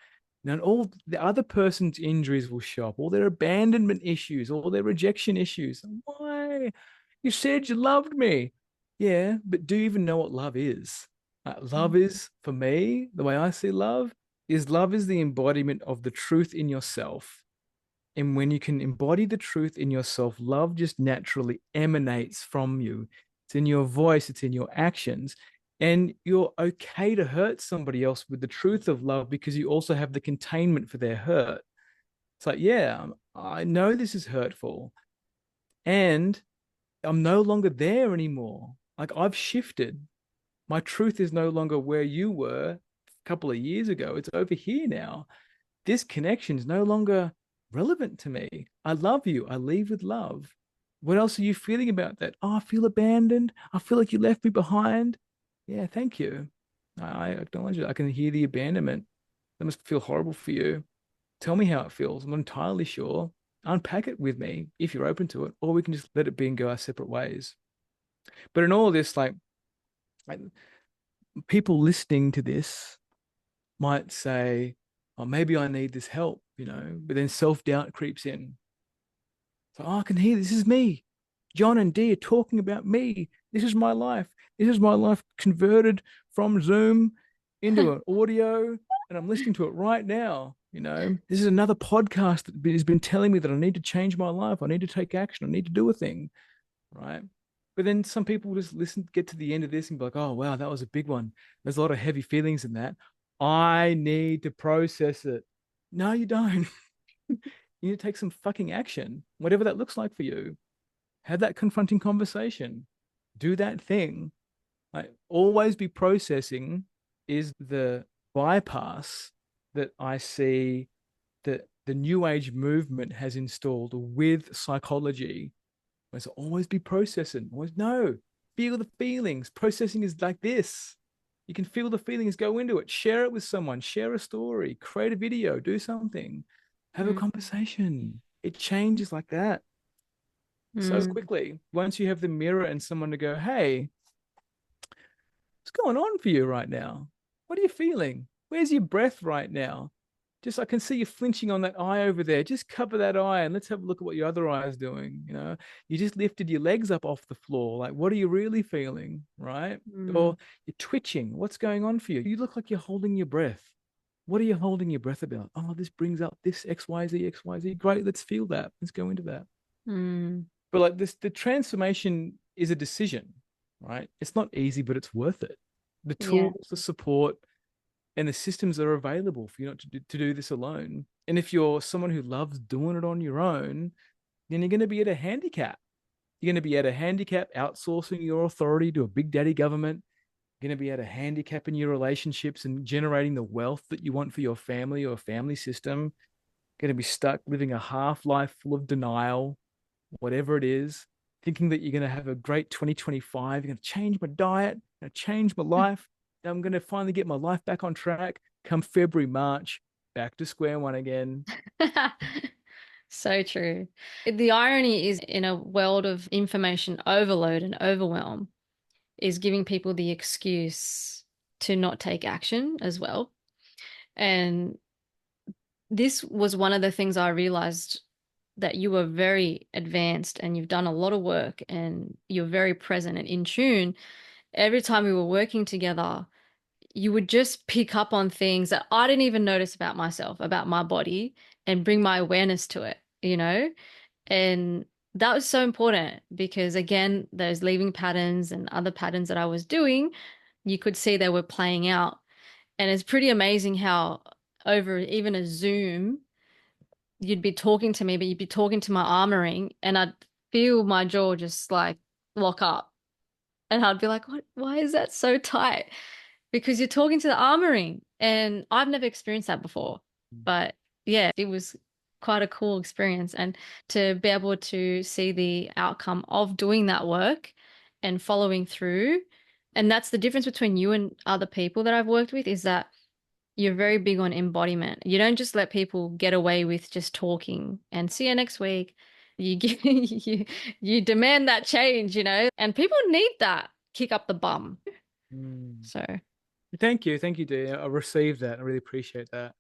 Now, all the other person's injuries will show up, all their abandonment issues, all their rejection issues. Why? You said you loved me. Yeah, but do you even know what love is? Love is, for me, the way I see love is the embodiment of the truth in yourself. And when you can embody the truth in yourself, love just naturally emanates from you. It's in your voice, it's in your actions. And you're okay to hurt somebody else with the truth of love because you also have the containment for their hurt. It's like, yeah, I know this is hurtful, And I'm no longer there anymore. Like I've shifted. My truth is no longer where you were a couple of years ago. It's over here now. This connection is no longer relevant to me. I love you. I leave with love. What else are you feeling about that? Oh, I feel abandoned. I feel like you left me behind. Yeah, thank you. I acknowledge it. I can hear the abandonment. That must feel horrible for you. Tell me how it feels. I'm not entirely sure. Unpack it with me if you're open to it, or we can just let it be and go our separate ways. But in all of this, like people listening to this might say, oh, maybe I need this help, but then self-doubt creeps in. So, oh, I can hear this is me. John and Dee are talking about me. This is my life. This is my life converted from Zoom into an audio, and I'm listening to it right now. This is another podcast that has been telling me that I need to change my life. I need to take action. I need to do a thing, right? But then some people just listen, get to the end of this and be like, oh, wow, that was a big one. There's a lot of heavy feelings in that. I need to process it. No, you don't. You need to take some fucking action, whatever that looks like for you. Have that confronting conversation. Do that thing. Like always be processing is the bypass that I see that the new age movement has installed with psychology. It's always be processing. Always no. Feel the feelings. Processing is like this. You can feel the feelings, go into it, share it with someone, share a story, create a video, do something, have a Mm, conversation. It changes like that so mm, quickly. Once you have the mirror and someone to go, hey, what's going on for you right now? What are you feeling? Where's your breath right now? Just I can see you flinching on that eye over there. Just cover that eye and let's have a look at what your other eye is doing. You just lifted your legs up off the floor. Like, what are you really feeling? Right? mm, Or you're twitching. What's going on for you? You look like you're holding your breath. What are you holding your breath about? Oh, this brings up this XYZ, XYZ. Great. Let's feel that. Let's go into that. mm. But like this, the transformation is a decision, right? It's not easy, but it's worth it. The Yeah. tools, the support, and the systems are available for you not to do this alone. And if you're someone who loves doing it on your own, then you're going to be at a handicap. You're going to be at a handicap outsourcing your authority to a big daddy government. You're going to be at a handicap in your relationships and generating the wealth that you want for your family or family system. Going to be stuck living a half life full of denial, whatever it is, thinking that you're going to have a great 2025. You're going to change my diet, I'm going to change my life. I'm going to finally get my life back on track. Come February, March, back to square one again. So true. The irony is in a world of information overload and overwhelm is giving people the excuse to not take action as well. And this was one of the things I realized that you were very advanced and you've done a lot of work and you're very present and in tune. Every time we were working together, you would just pick up on things that I didn't even notice about myself, about my body, and bring my awareness to it. And that was so important because, again, those leaving patterns and other patterns that I was doing, you could see they were playing out. And it's pretty amazing how over even a Zoom, you'd be talking to me, but you'd be talking to my armoring, and I'd feel my jaw just like lock up. And I'd be like, what? Why is that so tight? Because you're talking to the armoring. And I've never experienced that before. But yeah, it was quite a cool experience. And to be able to see the outcome of doing that work and following through. And that's the difference between you and other people that I've worked with is that you're very big on embodiment. You don't just let people get away with just talking and see you next week. You give, you demand that change, and people need that kick up the bum. Mm. So, Thank you, dear. I received that. I really appreciate that.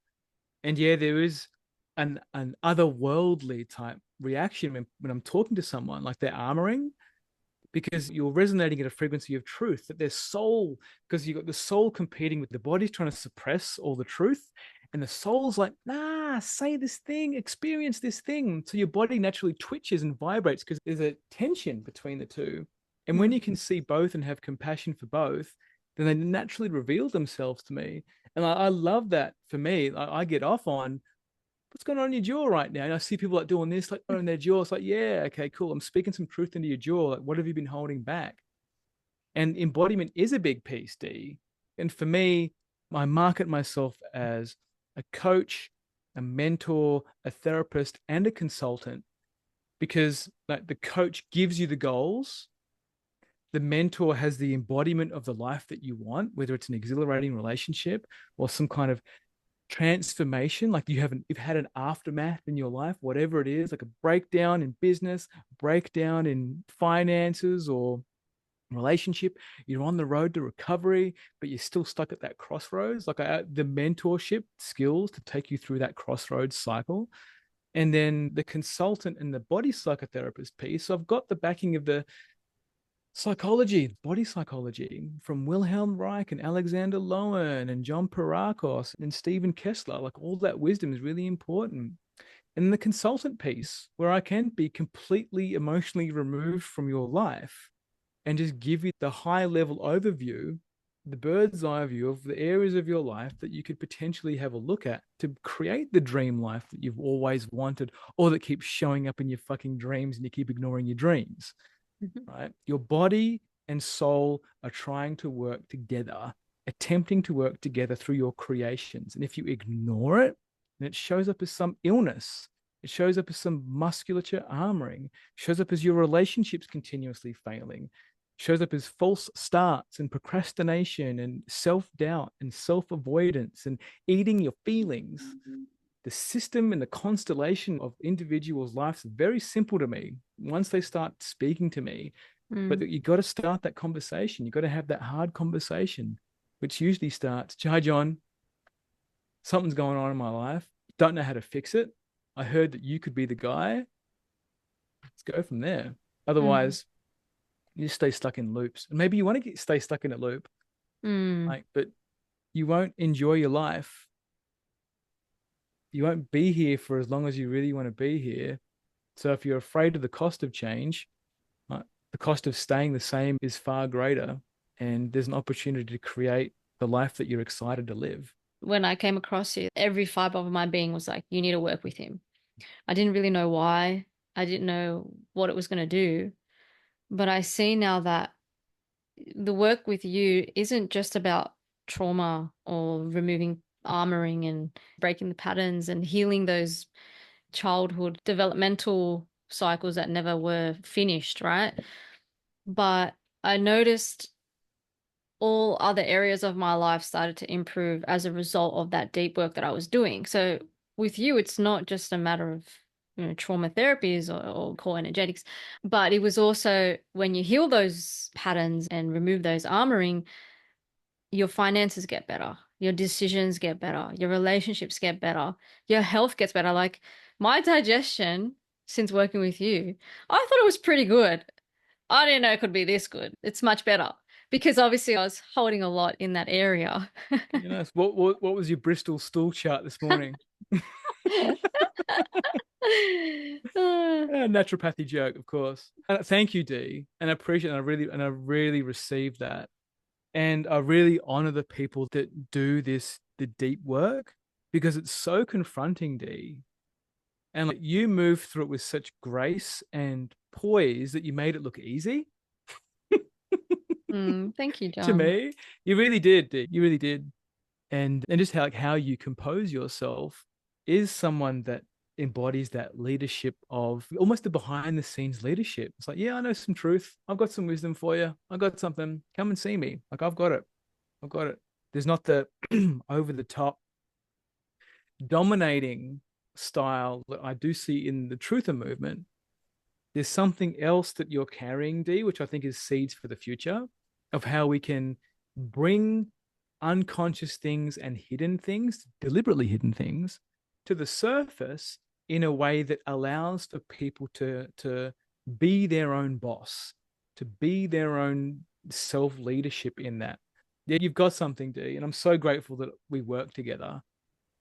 And yeah, there is an otherworldly type reaction when I'm talking to someone, like they're armoring, because you're resonating at a frequency of truth that their soul, because you've got the soul competing with the body trying to suppress all the truth, and the soul's like, nah, say this thing, experience this thing. So your body naturally twitches and vibrates because there's a tension between the two. And when mm, you can see both and have compassion for both, then they naturally reveal themselves to me. And I love that. For me, I get off on what's going on in your jaw right now? And I see people like doing this, like on their jaw. It's like, yeah, okay, cool. I'm speaking some truth into your jaw. Like, what have you been holding back? And embodiment is a big piece, D. And for me, I market myself as a coach, a mentor, a therapist, and a consultant because like the coach gives you the goals. The mentor has the embodiment of the life that you want, whether it's an exhilarating relationship or some kind of transformation, like you've had an aftermath in your life, whatever it is, like a breakdown in business, breakdown in finances or relationship. You're on the road to recovery, but you're still stuck at that crossroads. Like the mentorship skills to take you through that crossroads cycle. And then the consultant and the body psychotherapist piece. So I've got the backing of the psychology, body psychology from Wilhelm Reich and Alexander Lowen and John Parakos and Stephen Kessler. Like all that wisdom is really important. And the consultant piece, where I can be completely emotionally removed from your life and just give you the high level overview, the bird's eye view of the areas of your life that you could potentially have a look at to create the dream life that you've always wanted or that keeps showing up in your fucking dreams and you keep ignoring your dreams, right? Your body and soul are trying to work together, attempting to work together through your creations. And if you ignore it, then it shows up as some illness. It shows up as some musculature armoring, shows up as your relationships continuously failing, shows up as false starts and procrastination and self-doubt and self-avoidance and eating your feelings. The system and the constellation of individuals' lives is very simple to me once they start speaking to me. But you got to start that conversation. You got to have that hard conversation, which usually starts, "Hi, John, something's going on in my life. Don't know how to fix it. I heard that you could be the guy. Let's go from there." Mm. Otherwise, you just stay stuck in loops. And maybe you want to stay stuck in a loop, Mm. like, but you won't enjoy your life. You won't be here for as long as you really want to be here. So if you're afraid of the cost of change, the cost of staying the same is far greater. And there's an opportunity to create the life that you're excited to live. When I came across you, every fiber of my being was like, you need to work with him. I didn't really know why. I didn't know what it was going to do. But I see now that the work with you isn't just about trauma or removing armoring and breaking the patterns and healing those childhood developmental cycles that never were finished, right? But I noticed all other areas of my life started to improve as a result of that deep work that I was doing. So with you, it's not just a matter of trauma therapies or core energetics, but it was also when you heal those patterns and remove those armoring, your finances get better, your decisions get better, your relationships get better, your health gets better. Like my digestion since working with you, I thought it was pretty good. I didn't know it could be this good. It's much better because obviously I was holding a lot in that area. You know, what was your Bristol stool chart this morning? A naturopathy joke, of course. Thank you, D, and I appreciate it. And I really received that, and I really honor the people that do the deep work, because it's so confronting, D. And like you move through it with such grace and poise that you made it look easy Thank you, to John. me. You really did, D. You really did. And just how you compose yourself is someone that embodies that leadership of almost the behind the scenes leadership. It's like, yeah, I know some truth. I've got some wisdom for you. I got something. Come and see me. Like I've got it. I've got it. There's not the over the top dominating style that I do see in the truther movement. There's something else that you're carrying, D, which I think is seeds for the future of how we can bring unconscious things and hidden things, deliberately hidden things, to the surface in a way that allows for people to be their own boss, to be their own self leadership in that. Yeah, you've got something, D, and I'm so grateful that we work together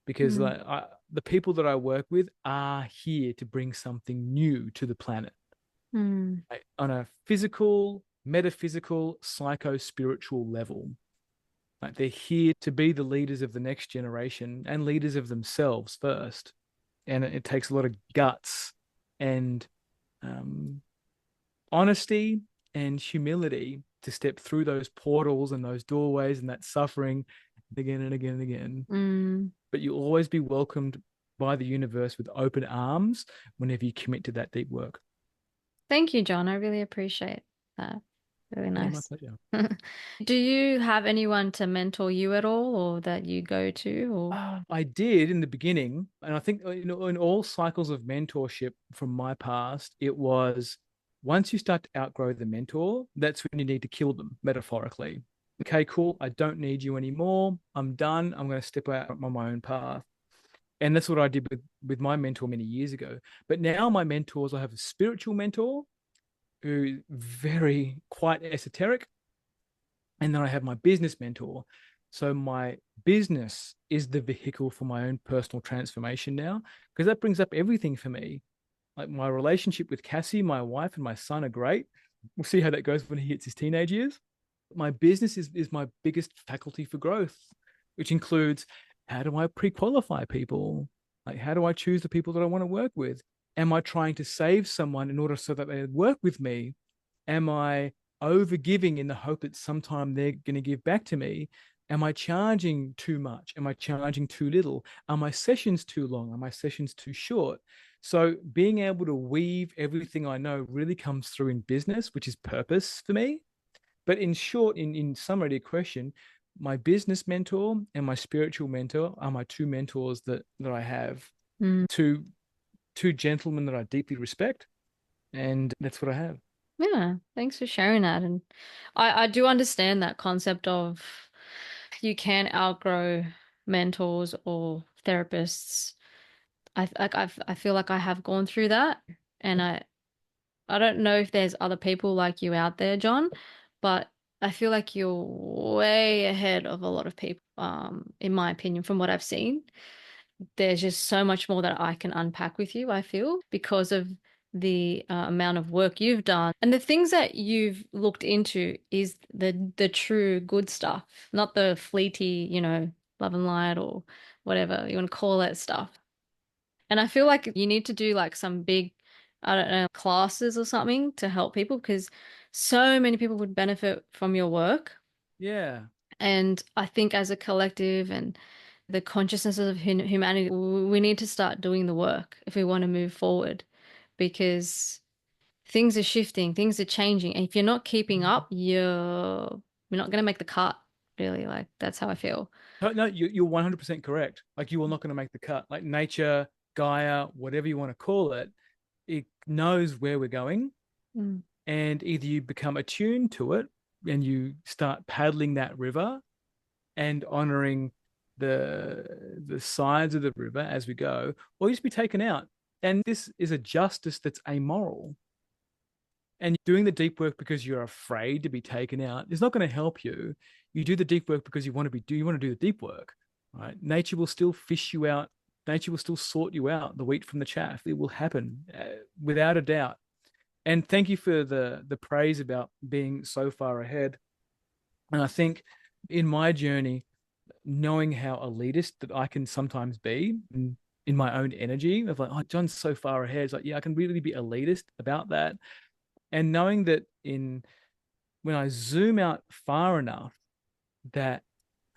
because Mm, the people that I work with are here to bring something new to the planet, mm, right? On a physical, metaphysical, psycho spiritual level. Like they're here to be the leaders of the next generation and leaders of themselves first. and it takes a lot of guts and honesty and humility to step through those portals and those doorways and that suffering again and again and again. Mm. But you'll always be welcomed by the universe with open arms whenever you commit to that deep work. Thank you, John. I really appreciate that. Really Yeah, my nice. pleasure. Do you have anyone to mentor you at all or that you go to or I did in the beginning, and I think in all cycles of mentorship from my past, it was once you start to outgrow the mentor, that's when you need to kill them, metaphorically. Okay, cool. I don't need you anymore. I'm done. I'm going to step out on my own path. And that's what I did with my mentor many years ago. But now my mentors, I have a spiritual mentor who very quite esoteric, and then I have my business mentor. So my business is the vehicle for my own personal transformation now, because that brings up everything for me. Like my relationship with Cassie, my wife, and my son are great. We'll see how that goes when he hits his teenage years. My business is my biggest faculty for growth, which includes how do I pre-qualify people? Like how do I choose the people that I want to work with? Am I trying to save someone in order so that they work with me? Am I over giving in the hope that sometime they're going to give back to me? Am I charging too much? Am I charging too little? Are my sessions too long? Are my sessions too short? So being able to weave everything I know really comes through in business, which is purpose for me. But in short, in summary to your question, my business mentor and my spiritual mentor are my two mentors that I have. Mm. Two gentlemen that I deeply respect, and that's what I have. Yeah, thanks for sharing that. And I do understand that concept of you can outgrow mentors or therapists. I feel like I have gone through that, and I don't know if there's other people like you out there, John, but I feel like you're way ahead of a lot of people, in my opinion, from what I've seen. There's just so much more that I can unpack with you, I feel, because of the amount of work you've done and the things that you've looked into is the true good stuff, not the fleety, love and light or whatever you want to call that stuff. And I feel like you need to do like some big, I don't know, classes or something to help people because so many people would benefit from your work. Yeah. And I think as a collective and the consciousness of humanity, we need to start doing the work if we want to move forward because things are shifting, things are changing. And if you're not keeping up, you're not going to make the cut, really. Like that's how I feel. No, no, you're 100% correct. Like you are not going to make the cut. Like nature, Gaia, whatever you want to call it, it knows where we're going, Mm. and either you become attuned to it and you start paddling that river and honoring the sides of the river as we go, or you just be taken out. And this is a justice that's amoral. And doing the deep work because you're afraid to be taken out is not going to help you. You do the deep work because you want to do the deep work, right? Nature will still fish you out. Nature will still sort you out, the wheat from the chaff. It will happen without a doubt. And thank you for the praise about being so far ahead. And I think in my journey, knowing how elitist that I can sometimes be in my own energy of like, oh, John's so far ahead. It's like, yeah, I can really be elitist about that. And knowing that when I zoom out far enough that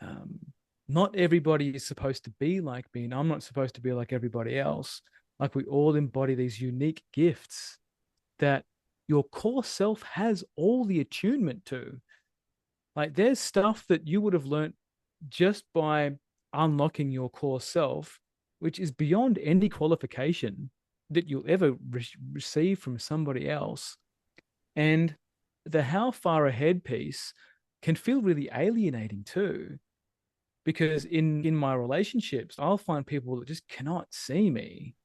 um, not everybody is supposed to be like me, and I'm not supposed to be like everybody else. Like we all embody these unique gifts that your core self has all the attunement to. Like there's stuff that you would have learned just by unlocking your core self, which is beyond any qualification that you'll ever receive from somebody else. And the how far ahead piece can feel really alienating too, because in my relationships, I'll find people that just cannot see me,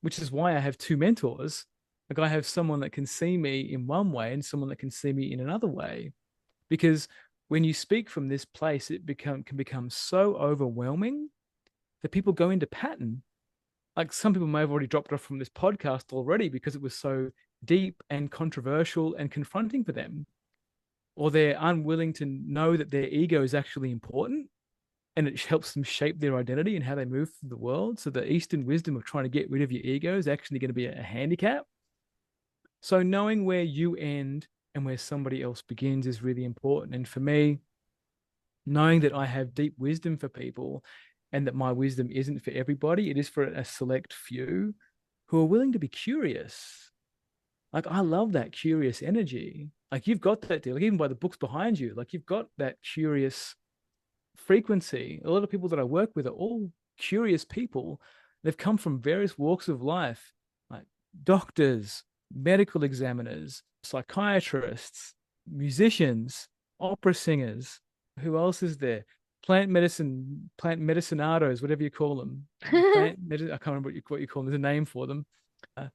which is why I have two mentors. Like I have someone that can see me in one way and someone that can see me in another way. Because when you speak from this place, can become so overwhelming that people go into pattern. Like some people may have already dropped off from this podcast already because it was so deep and controversial and confronting for them, or they're unwilling to know that their ego is actually important and it helps them shape their identity and how they move through the world. So the Eastern wisdom of trying to get rid of your ego is actually going to be a handicap. So knowing where you end and where somebody else begins is really important. And for me, knowing that I have deep wisdom for people and that my wisdom isn't for everybody, it is for a select few who are willing to be curious. Like, I love that curious energy. Like, you've got that deal, like, even by the books behind you, like, you've got that curious frequency. A lot of people that I work with are all curious people. They've come from various walks of life, like doctors, medical examiners, psychiatrists, musicians, opera singers. Who else is there? Plant medicinados, whatever you call them. I can't remember what you call them. There's a name for them. Uh,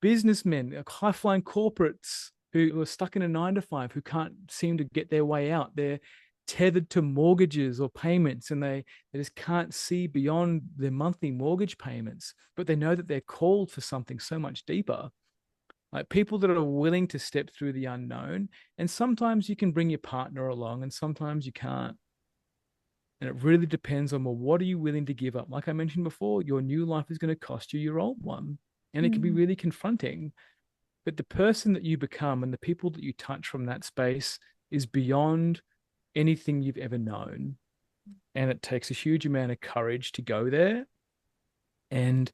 Businessmen, like high flying corporates who are stuck in a 9 to 5, who can't seem to get their way out. They're tethered to mortgages or payments, and they just can't see beyond their monthly mortgage payments, but they know that they're called for something so much deeper. Like, people that are willing to step through the unknown. And sometimes you can bring your partner along and sometimes you can't. And it really depends on, well, what are you willing to give up? Like I mentioned before, your new life is going to cost you your old one. And it can be Mm. really confronting. But the person that you become and the people that you touch from that space is beyond anything you've ever known. And it takes a huge amount of courage to go there. And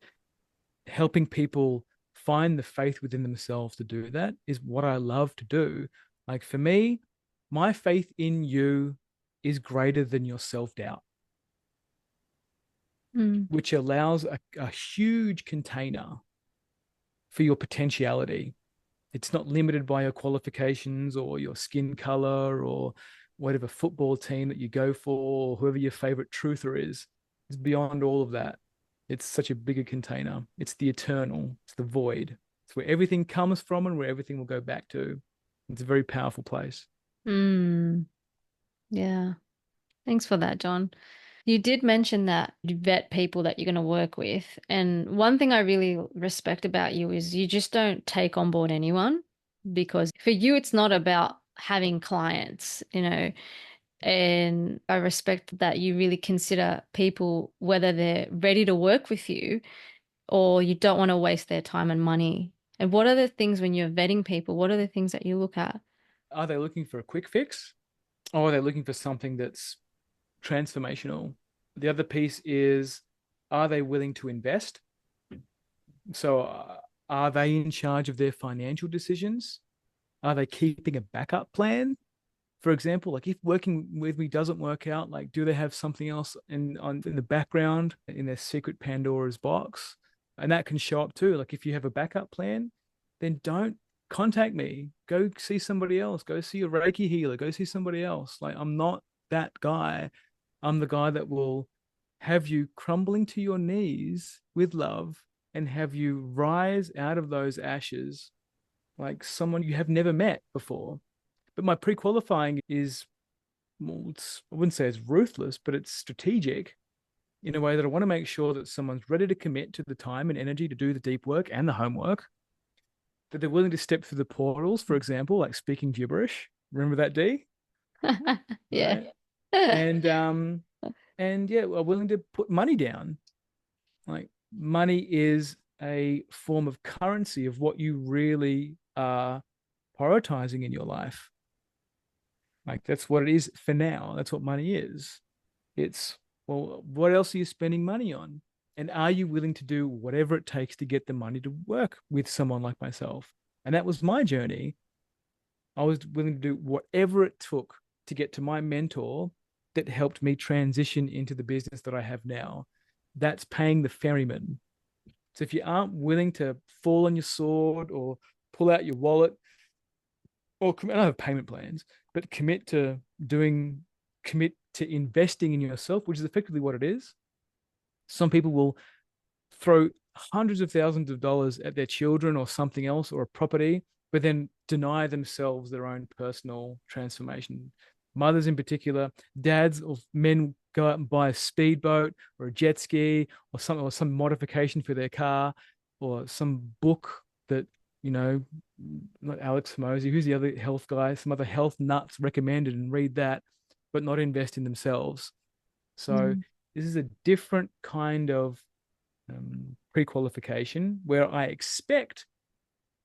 helping people find the faith within themselves to do that is what I love to do. Like, for me, my faith in you is greater than your self doubt, Mm. which allows a huge container for your potentiality. It's not limited by your qualifications or your skin color or whatever football team that you go for, or whoever your favorite truther is. It's beyond all of that. It's such a bigger container. It's the eternal, it's the void. It's where everything comes from and where everything will go back to. It's a very powerful place. Mm. Yeah. Thanks for that, John. You did mention that you vet people that you're going to work with. And one thing I really respect about you is you just don't take on board anyone, because for you, it's not about having clients, and I respect that you really consider people, whether they're ready to work with you or you don't want to waste their time and money. And what are the things when you're vetting people? What are the things that you look at? Are they looking for a quick fix, or are they looking for something that's transformational? The other piece is, are they willing to invest? So, are they in charge of their financial decisions? Are they keeping a backup plan? For example, like, if working with me doesn't work out, like, do they have something else in the background in their secret Pandora's box? And that can show up too. Like, if you have a backup plan, then don't contact me. Go see somebody else. Go see a Reiki healer. Go see somebody else. Like, I'm not that guy. I'm the guy that will have you crumbling to your knees with love and have you rise out of those ashes like someone you have never met before. But my pre-qualifying is, well, I wouldn't say it's ruthless, but it's strategic in a way that I want to make sure that someone's ready to commit to the time and energy to do the deep work and the homework, that they're willing to step through the portals, for example, like speaking gibberish. Remember that, D? Yeah. Right. And yeah, are willing to put money down. Like, money is a form of currency of what you really are prioritizing in your life. Like, that's what it is for now. That's what money is. It's, well, what else are you spending money on? And are you willing to do whatever it takes to get the money to work with someone like myself? And that was my journey. I was willing to do whatever it took to get to my mentor that helped me transition into the business that I have now. That's paying the ferryman. So if you aren't willing to fall on your sword or pull out your wallet or I don't have payment plans, but commit to investing in yourself, which is effectively what it is. Some people will throw hundreds of thousands of dollars at their children or something else or a property, but then deny themselves their own personal transformation. Mothers in particular, dads or men go out and buy a speedboat or a jet ski or some modification for their car or some book that, you know, not Alex Hormozy, who's the other health guy, some other health nuts recommended, and read that, but not invest in themselves. So Mm. this is a different kind of pre-qualification where I expect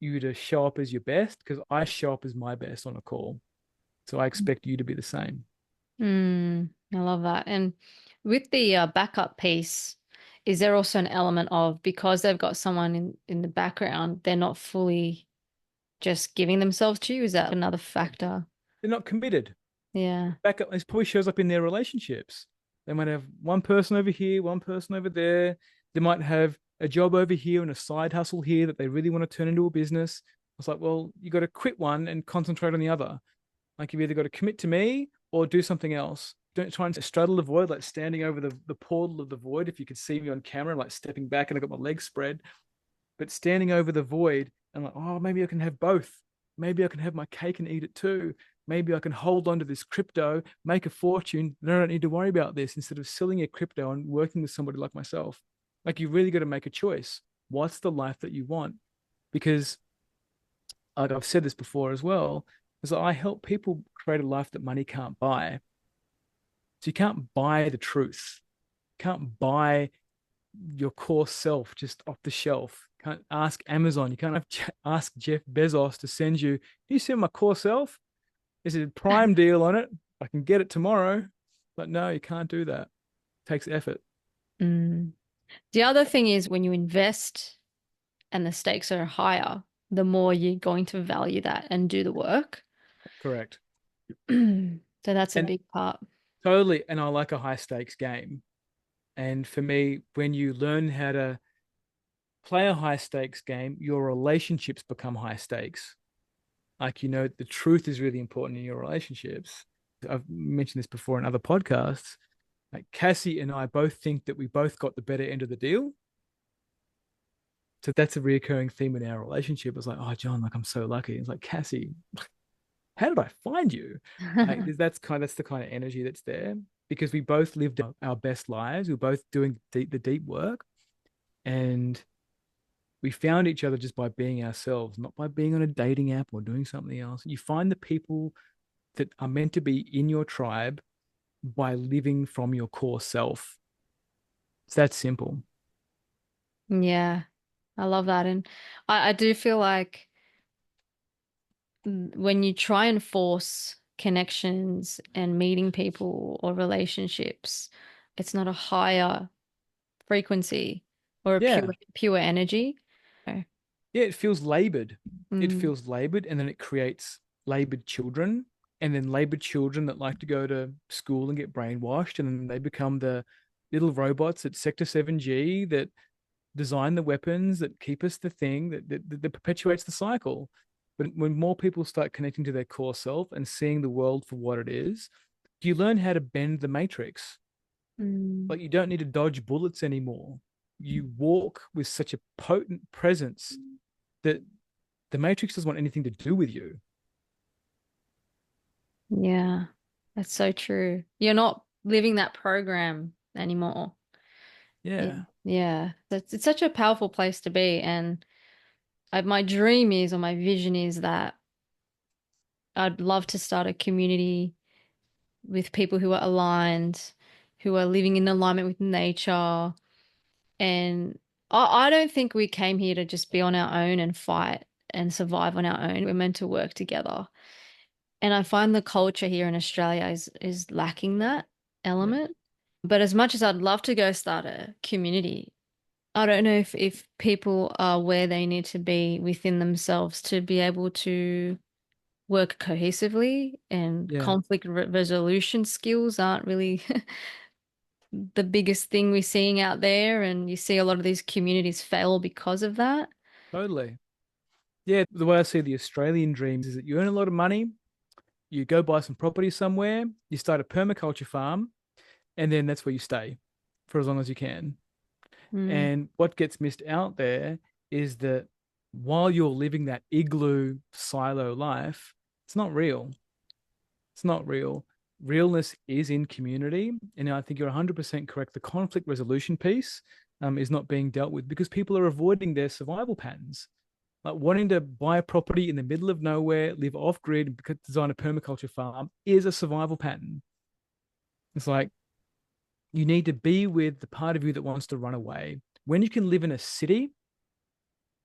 you to show up as your best because I show up as my best on a call. So I expect you to be the same. I love that. And with the backup piece, is there also an element of because they've got someone in the background, they're not fully just giving themselves to you? Is that another factor? They're not committed. Yeah. Backup, this probably shows up in their relationships. They might have one person over here, one person over there. They might have a job over here and a side hustle here that they really want to turn into a business. It's like, well, you got to quit one and concentrate on the other. Like you've either got to commit to me or do something else. Don't try and straddle the void, like standing over the portal of the void. If you could see me on camera, like stepping back and I got my legs spread, but standing over the void and like, oh, maybe I can have both. Maybe I can have my cake and eat it too. Maybe I can hold on to this crypto, make a fortune. Then I don't need to worry about this instead of selling your crypto and working with somebody like myself. Like you really got to make a choice. What's the life that you want? Because like I've said this before as well, is that I help people create a life that money can't buy. So you can't buy the truth. You can't buy your core self just off the shelf. You can't ask Amazon. You can't ask Jeff Bezos to send you. Can you send my core self? Is it a prime deal on it? I can get it tomorrow. But no, you can't do that. It takes effort. Mm. The other thing is when you invest and the stakes are higher, the more you're going to value that and do the work. Correct. So that's a And big part. totally. And I like a high stakes game. And for me, when you learn how to play a high stakes game, your relationships become high stakes. Like, the truth is really important in your relationships. I've mentioned this before in other podcasts. Like Cassie and I both think that we both got the better end of the deal. So that's a reoccurring theme in our relationship. It's like, oh, John, like I'm so lucky. It's like, Cassie, how did I find you? Like that's the kind of energy that's there because we both lived our best lives. We are both doing the deep work, and we found each other just by being ourselves, not by being on a dating app or doing something else. You find the people that are meant to be in your tribe by living from your core self. It's that simple. Yeah, I love that. And I do feel like when you try and force connections and meeting people or relationships, it's not a higher frequency or a Yeah. pure energy. Okay. Yeah, it feels labored. It Mm, feels labored, and then it creates labored children, and then labored children that like to go to school and get brainwashed, and then they become the little robots at Sector 7G that design the weapons that keep us the thing that perpetuates the cycle. But when more people start connecting to their core self and seeing the world for what it is, you learn how to bend the matrix. mm, Like you don't need to dodge bullets anymore. You walk with such a potent presence that the Matrix doesn't want anything to do with you. yeah, that's so true. You're not living that program anymore. Yeah, Yeah. yeah. It's such a powerful place to be. And my dream is, or my vision is that I'd love to start a community with people who are aligned, who are living in alignment with nature. And I don't think we came here to just be on our own and fight and survive on our own. We're meant to work together. And I find the culture here in Australia is lacking that Yeah. element. But as much as I'd love to go start a community, I don't know if people are where they need to be within themselves to be able to work cohesively, and Yeah. conflict resolution skills aren't really the biggest thing we're seeing out there. And you see a lot of these communities fail because of that. Totally. Yeah. The way I see the Australian dreams is that you earn a lot of money, you go buy some property somewhere, you start a permaculture farm, and then that's where you stay for as long as you can. Mm, And what gets missed out there is that while you're living that igloo silo life, it's not real. It's not real. Realness is in community. And I think you're 100% correct. The conflict resolution piece is not being dealt with because people are avoiding their survival patterns. Like wanting to buy a property in the middle of nowhere, live off grid, and design a permaculture farm is a survival pattern. It's like You need to be with the part of you that wants to run away. When you can live in a city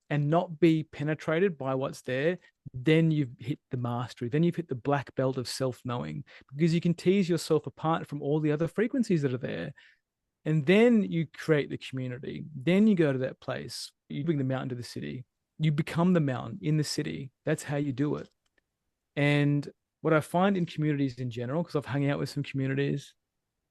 and not be penetrated by what's there, then you've hit the mastery. Then you've hit the black belt of self knowing, because you can tease yourself apart from all the other frequencies that are there. And then you create the community. Then you go to that place. You bring the mountain to the city. You become the mountain in the city. That's how you do it. And what I find in communities in general, because I've hung out with some communities,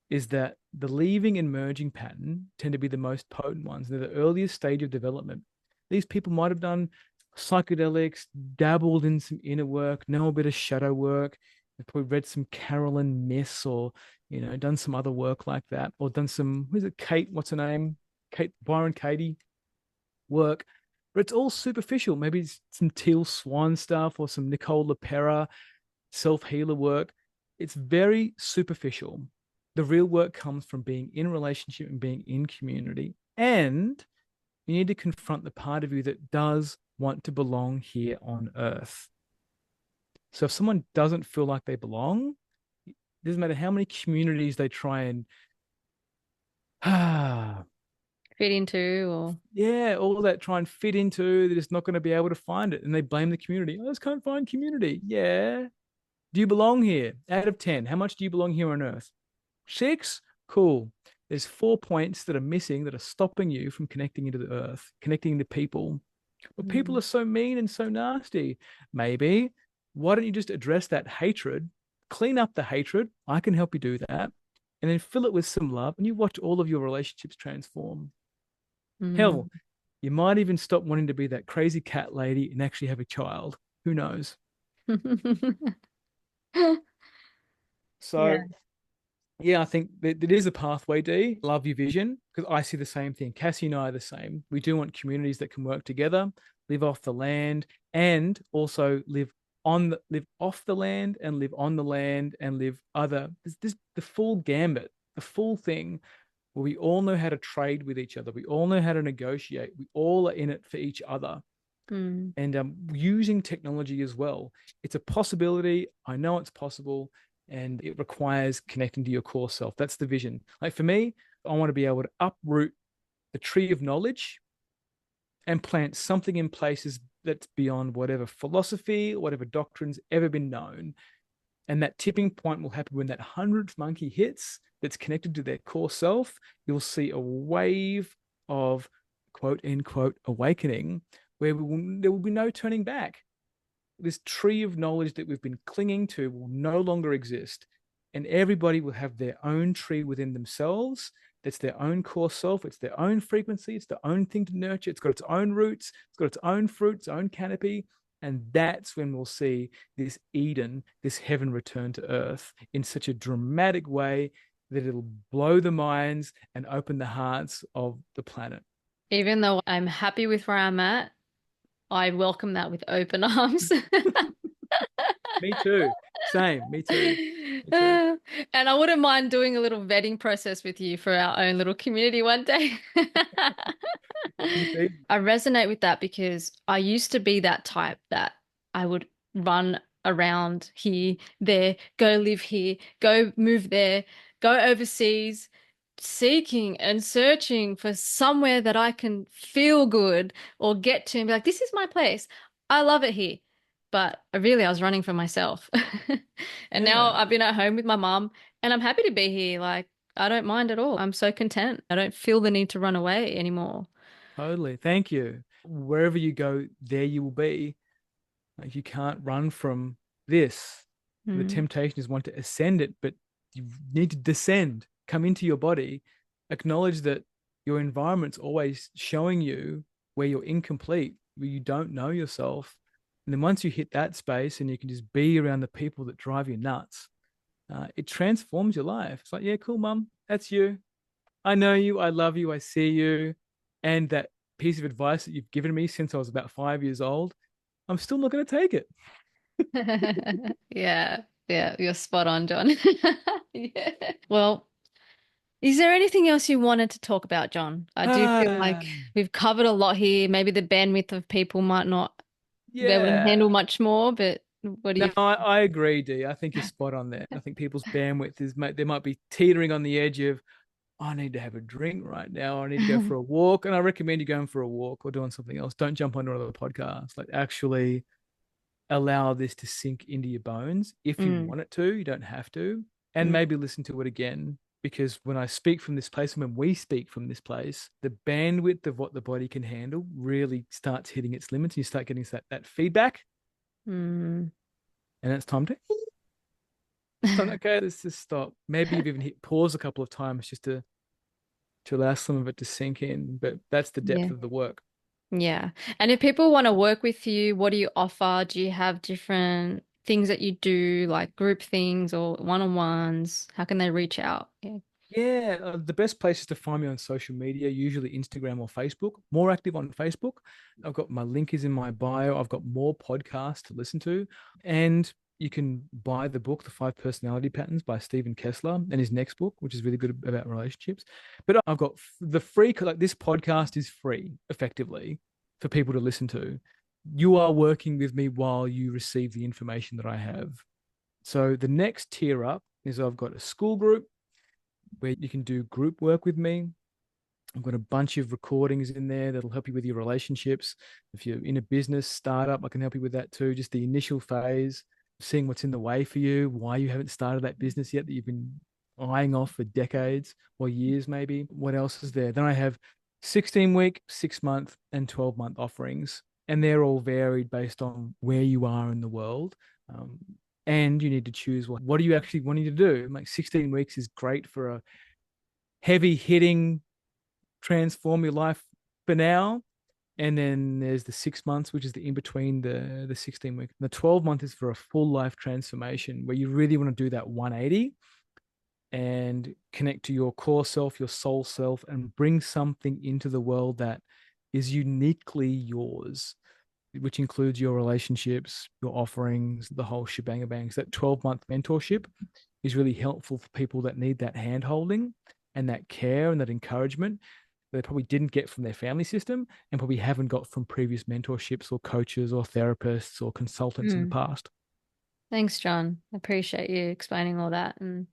is that the leaving and merging pattern tend to be the most potent ones. They're the earliest stage of development. These people might have done psychedelics, dabbled in some inner work, know a bit of shadow work. They've probably read some Carolyn Myss, or, done some other work like that, or done some, who's it, Kate, what's her name? Kate, Byron Katie work. But it's all superficial. Maybe it's some Teal Swan stuff or some Nicole LaPera self-healer work. It's very superficial. The real work comes from being in relationship and being in community. And you need to confront the part of you that does want to belong here on earth. So if someone doesn't feel like they belong, it doesn't matter how many communities they try and Fit into, or yeah, all that try and fit into, they're just not going to be able to find it. And they blame the community. I just can't find community. Yeah. Do you belong here? Out of 10, how much do you belong here on earth? 6? Cool. There's 4 points that are missing that are stopping you from connecting into the earth, connecting to people. But people mm, are so mean and so nasty. Maybe, why don't you just address that hatred, clean up the hatred? I can help you do that. And then fill it with some love, and you watch all of your relationships transform. mm. Hell, you might even stop wanting to be that crazy cat lady and actually have a child. Who knows? So Yeah. yeah, I think that it is a pathway, D. Love your vision, because I see the same thing. Cassie and I are the same. We do want communities that can work together, live off the land, and also live off the land, and live on the land, and live other. This the full gambit, the full thing, where we all know how to trade with each other. We all know how to negotiate. We all are in it for each other. Mm. And using technology as well. It's a possibility. I know it's possible, and it requires connecting to your core self. That's the vision. Like for me, I want to be able to uproot the tree of knowledge and plant something in places that's beyond whatever philosophy, whatever doctrine's ever been known. And that tipping point will happen when that 100th monkey hits, that's connected to their core self. You'll see a wave of quote unquote awakening, where there will be no turning back. This tree of knowledge that we've been clinging to will no longer exist. And everybody will have their own tree within themselves. That's their own core self. It's their own frequency. It's their own thing to nurture. It's got its own roots. It's got its own fruit, its own canopy. And that's when we'll see this Eden, this heaven return to earth in such a dramatic way that it'll blow the minds and open the hearts of the planet. Even though I'm happy with where I'm at, I welcome that with open arms. Me too. Same. Me too. Me too. And I wouldn't mind doing a little vetting process with you for our own little community one day. Easy peasy. I resonate with that because I used to be that type that I would run around here, there, go live here, go move there, go overseas, seeking and searching for somewhere that I can feel good or get to and be like, this is my place. I love it here. But really, I was running for myself. And now Yeah. I've been at home with my mom and I'm happy to be here. Like, I don't mind at all. I'm so content. I don't feel the need to run away anymore. Totally. Thank you. Wherever you go, there you will be. Like you can't run from this. The Mm. temptation is one to ascend it, but you need to descend, come into your body, acknowledge that your environment's always showing you where you're incomplete, where you don't know yourself. And then once you hit that space and you can just be around the people that drive you nuts, it transforms your life. It's like, yeah, cool, mum. That's you. I know you. I love you. I see you. And that piece of advice that you've given me since I was about 5 years old, I'm still not going to take it. Yeah, yeah, you're spot on, John. Yeah. Well, is there anything else you wanted to talk about, John? I do feel Ah, like we've covered a lot here. Maybe the bandwidth of people might not be able to handle yeah. much more, but what do No, you I agree, D. I think you're spot on there. I think people's bandwidth is, they might be teetering on the edge of, I need to have a drink right now. I need to go for a walk. And I recommend you going for a walk or doing something else. Don't jump onto another podcast. Like actually allow this to sink into your bones. If you Mm, want it to, you don't have to. And mm, maybe listen to it again. Because when I speak from this place, and when we speak from this place, the bandwidth of what the body can handle really starts hitting its limits. You start getting that feedback, mm. and it's time to okay, let's just stop. Maybe you've even hit pause a couple of times just to allow some of it to sink in. But that's the depth Yeah. of the work. Yeah. And if people want to work with you, what do you offer? Do you have different things that you do, like group things or one-on-ones? How can they reach out? Yeah. Yeah, the best place is to find me on social media, usually Instagram or Facebook. More active on Facebook. I've got my link is in my bio. I've got more podcasts to listen to. And you can buy the book, The Five Personality Patterns by Stephen Kessler, and his next book, which is really good about relationships. But I've got the free, like this podcast is free effectively for people to listen to. You are working with me while you receive the information that I have. So the next tier up is I've got a school group where you can do group work with me. I've got a bunch of recordings in there that'll help you with your relationships. If you're in a business startup, I can help you with that too. Just the initial phase, seeing what's in the way for you, why you haven't started that business yet that you've been eyeing off for decades or years, maybe. What else is there? Then I have 16-week, 6-month, and 12-month offerings. And they're all varied based on where you are in the world. Um, and you need to choose what are you actually wanting to do. Like 16 weeks is great for a heavy hitting transform your life for now. And then there's the 6 months, which is the in between the 16 week. The 12-month is for a full life transformation where you really want to do that 180 and connect to your core self, your soul self, and bring something into the world that is uniquely yours, which includes your relationships, your offerings, the whole shebang bangs. That 12-month mentorship is really helpful for people that need that hand holding and that care and that encouragement they probably didn't get from their family system and probably haven't got from previous mentorships or coaches or therapists or consultants in the Mm. past. Thanks, John. I appreciate you explaining all that. And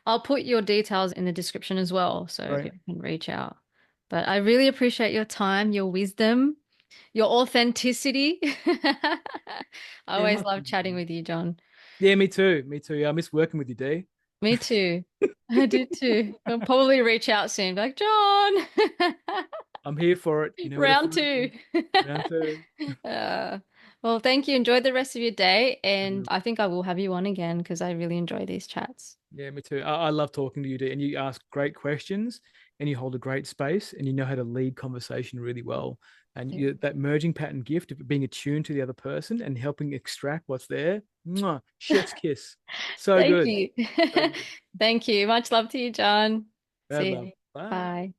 I'll put your details in the description as well so Right. people can reach out. But I really appreciate your time, your wisdom, your authenticity. I Yeah, always love chatting with you, John. yeah, me too. Me too. Yeah, I miss working with you, Dee. Me too. I did too. I'll probably reach out soon. Be like, John, I'm here for it. You know where to round find two. me. Round two. Uh, well, thank you. Enjoy the rest of your day. And I think I will have you on again because I really enjoy these chats. Yeah, me too. I love talking to you, Dee, and you ask great questions and you hold a great space and you know how to lead conversation really well. And that merging pattern gift of being attuned to the other person and helping extract what's there, mwah, chef's kiss. So Thank good. you. So good. Thank you. Much love to you, John. Bad See love. you. Bye. Bye.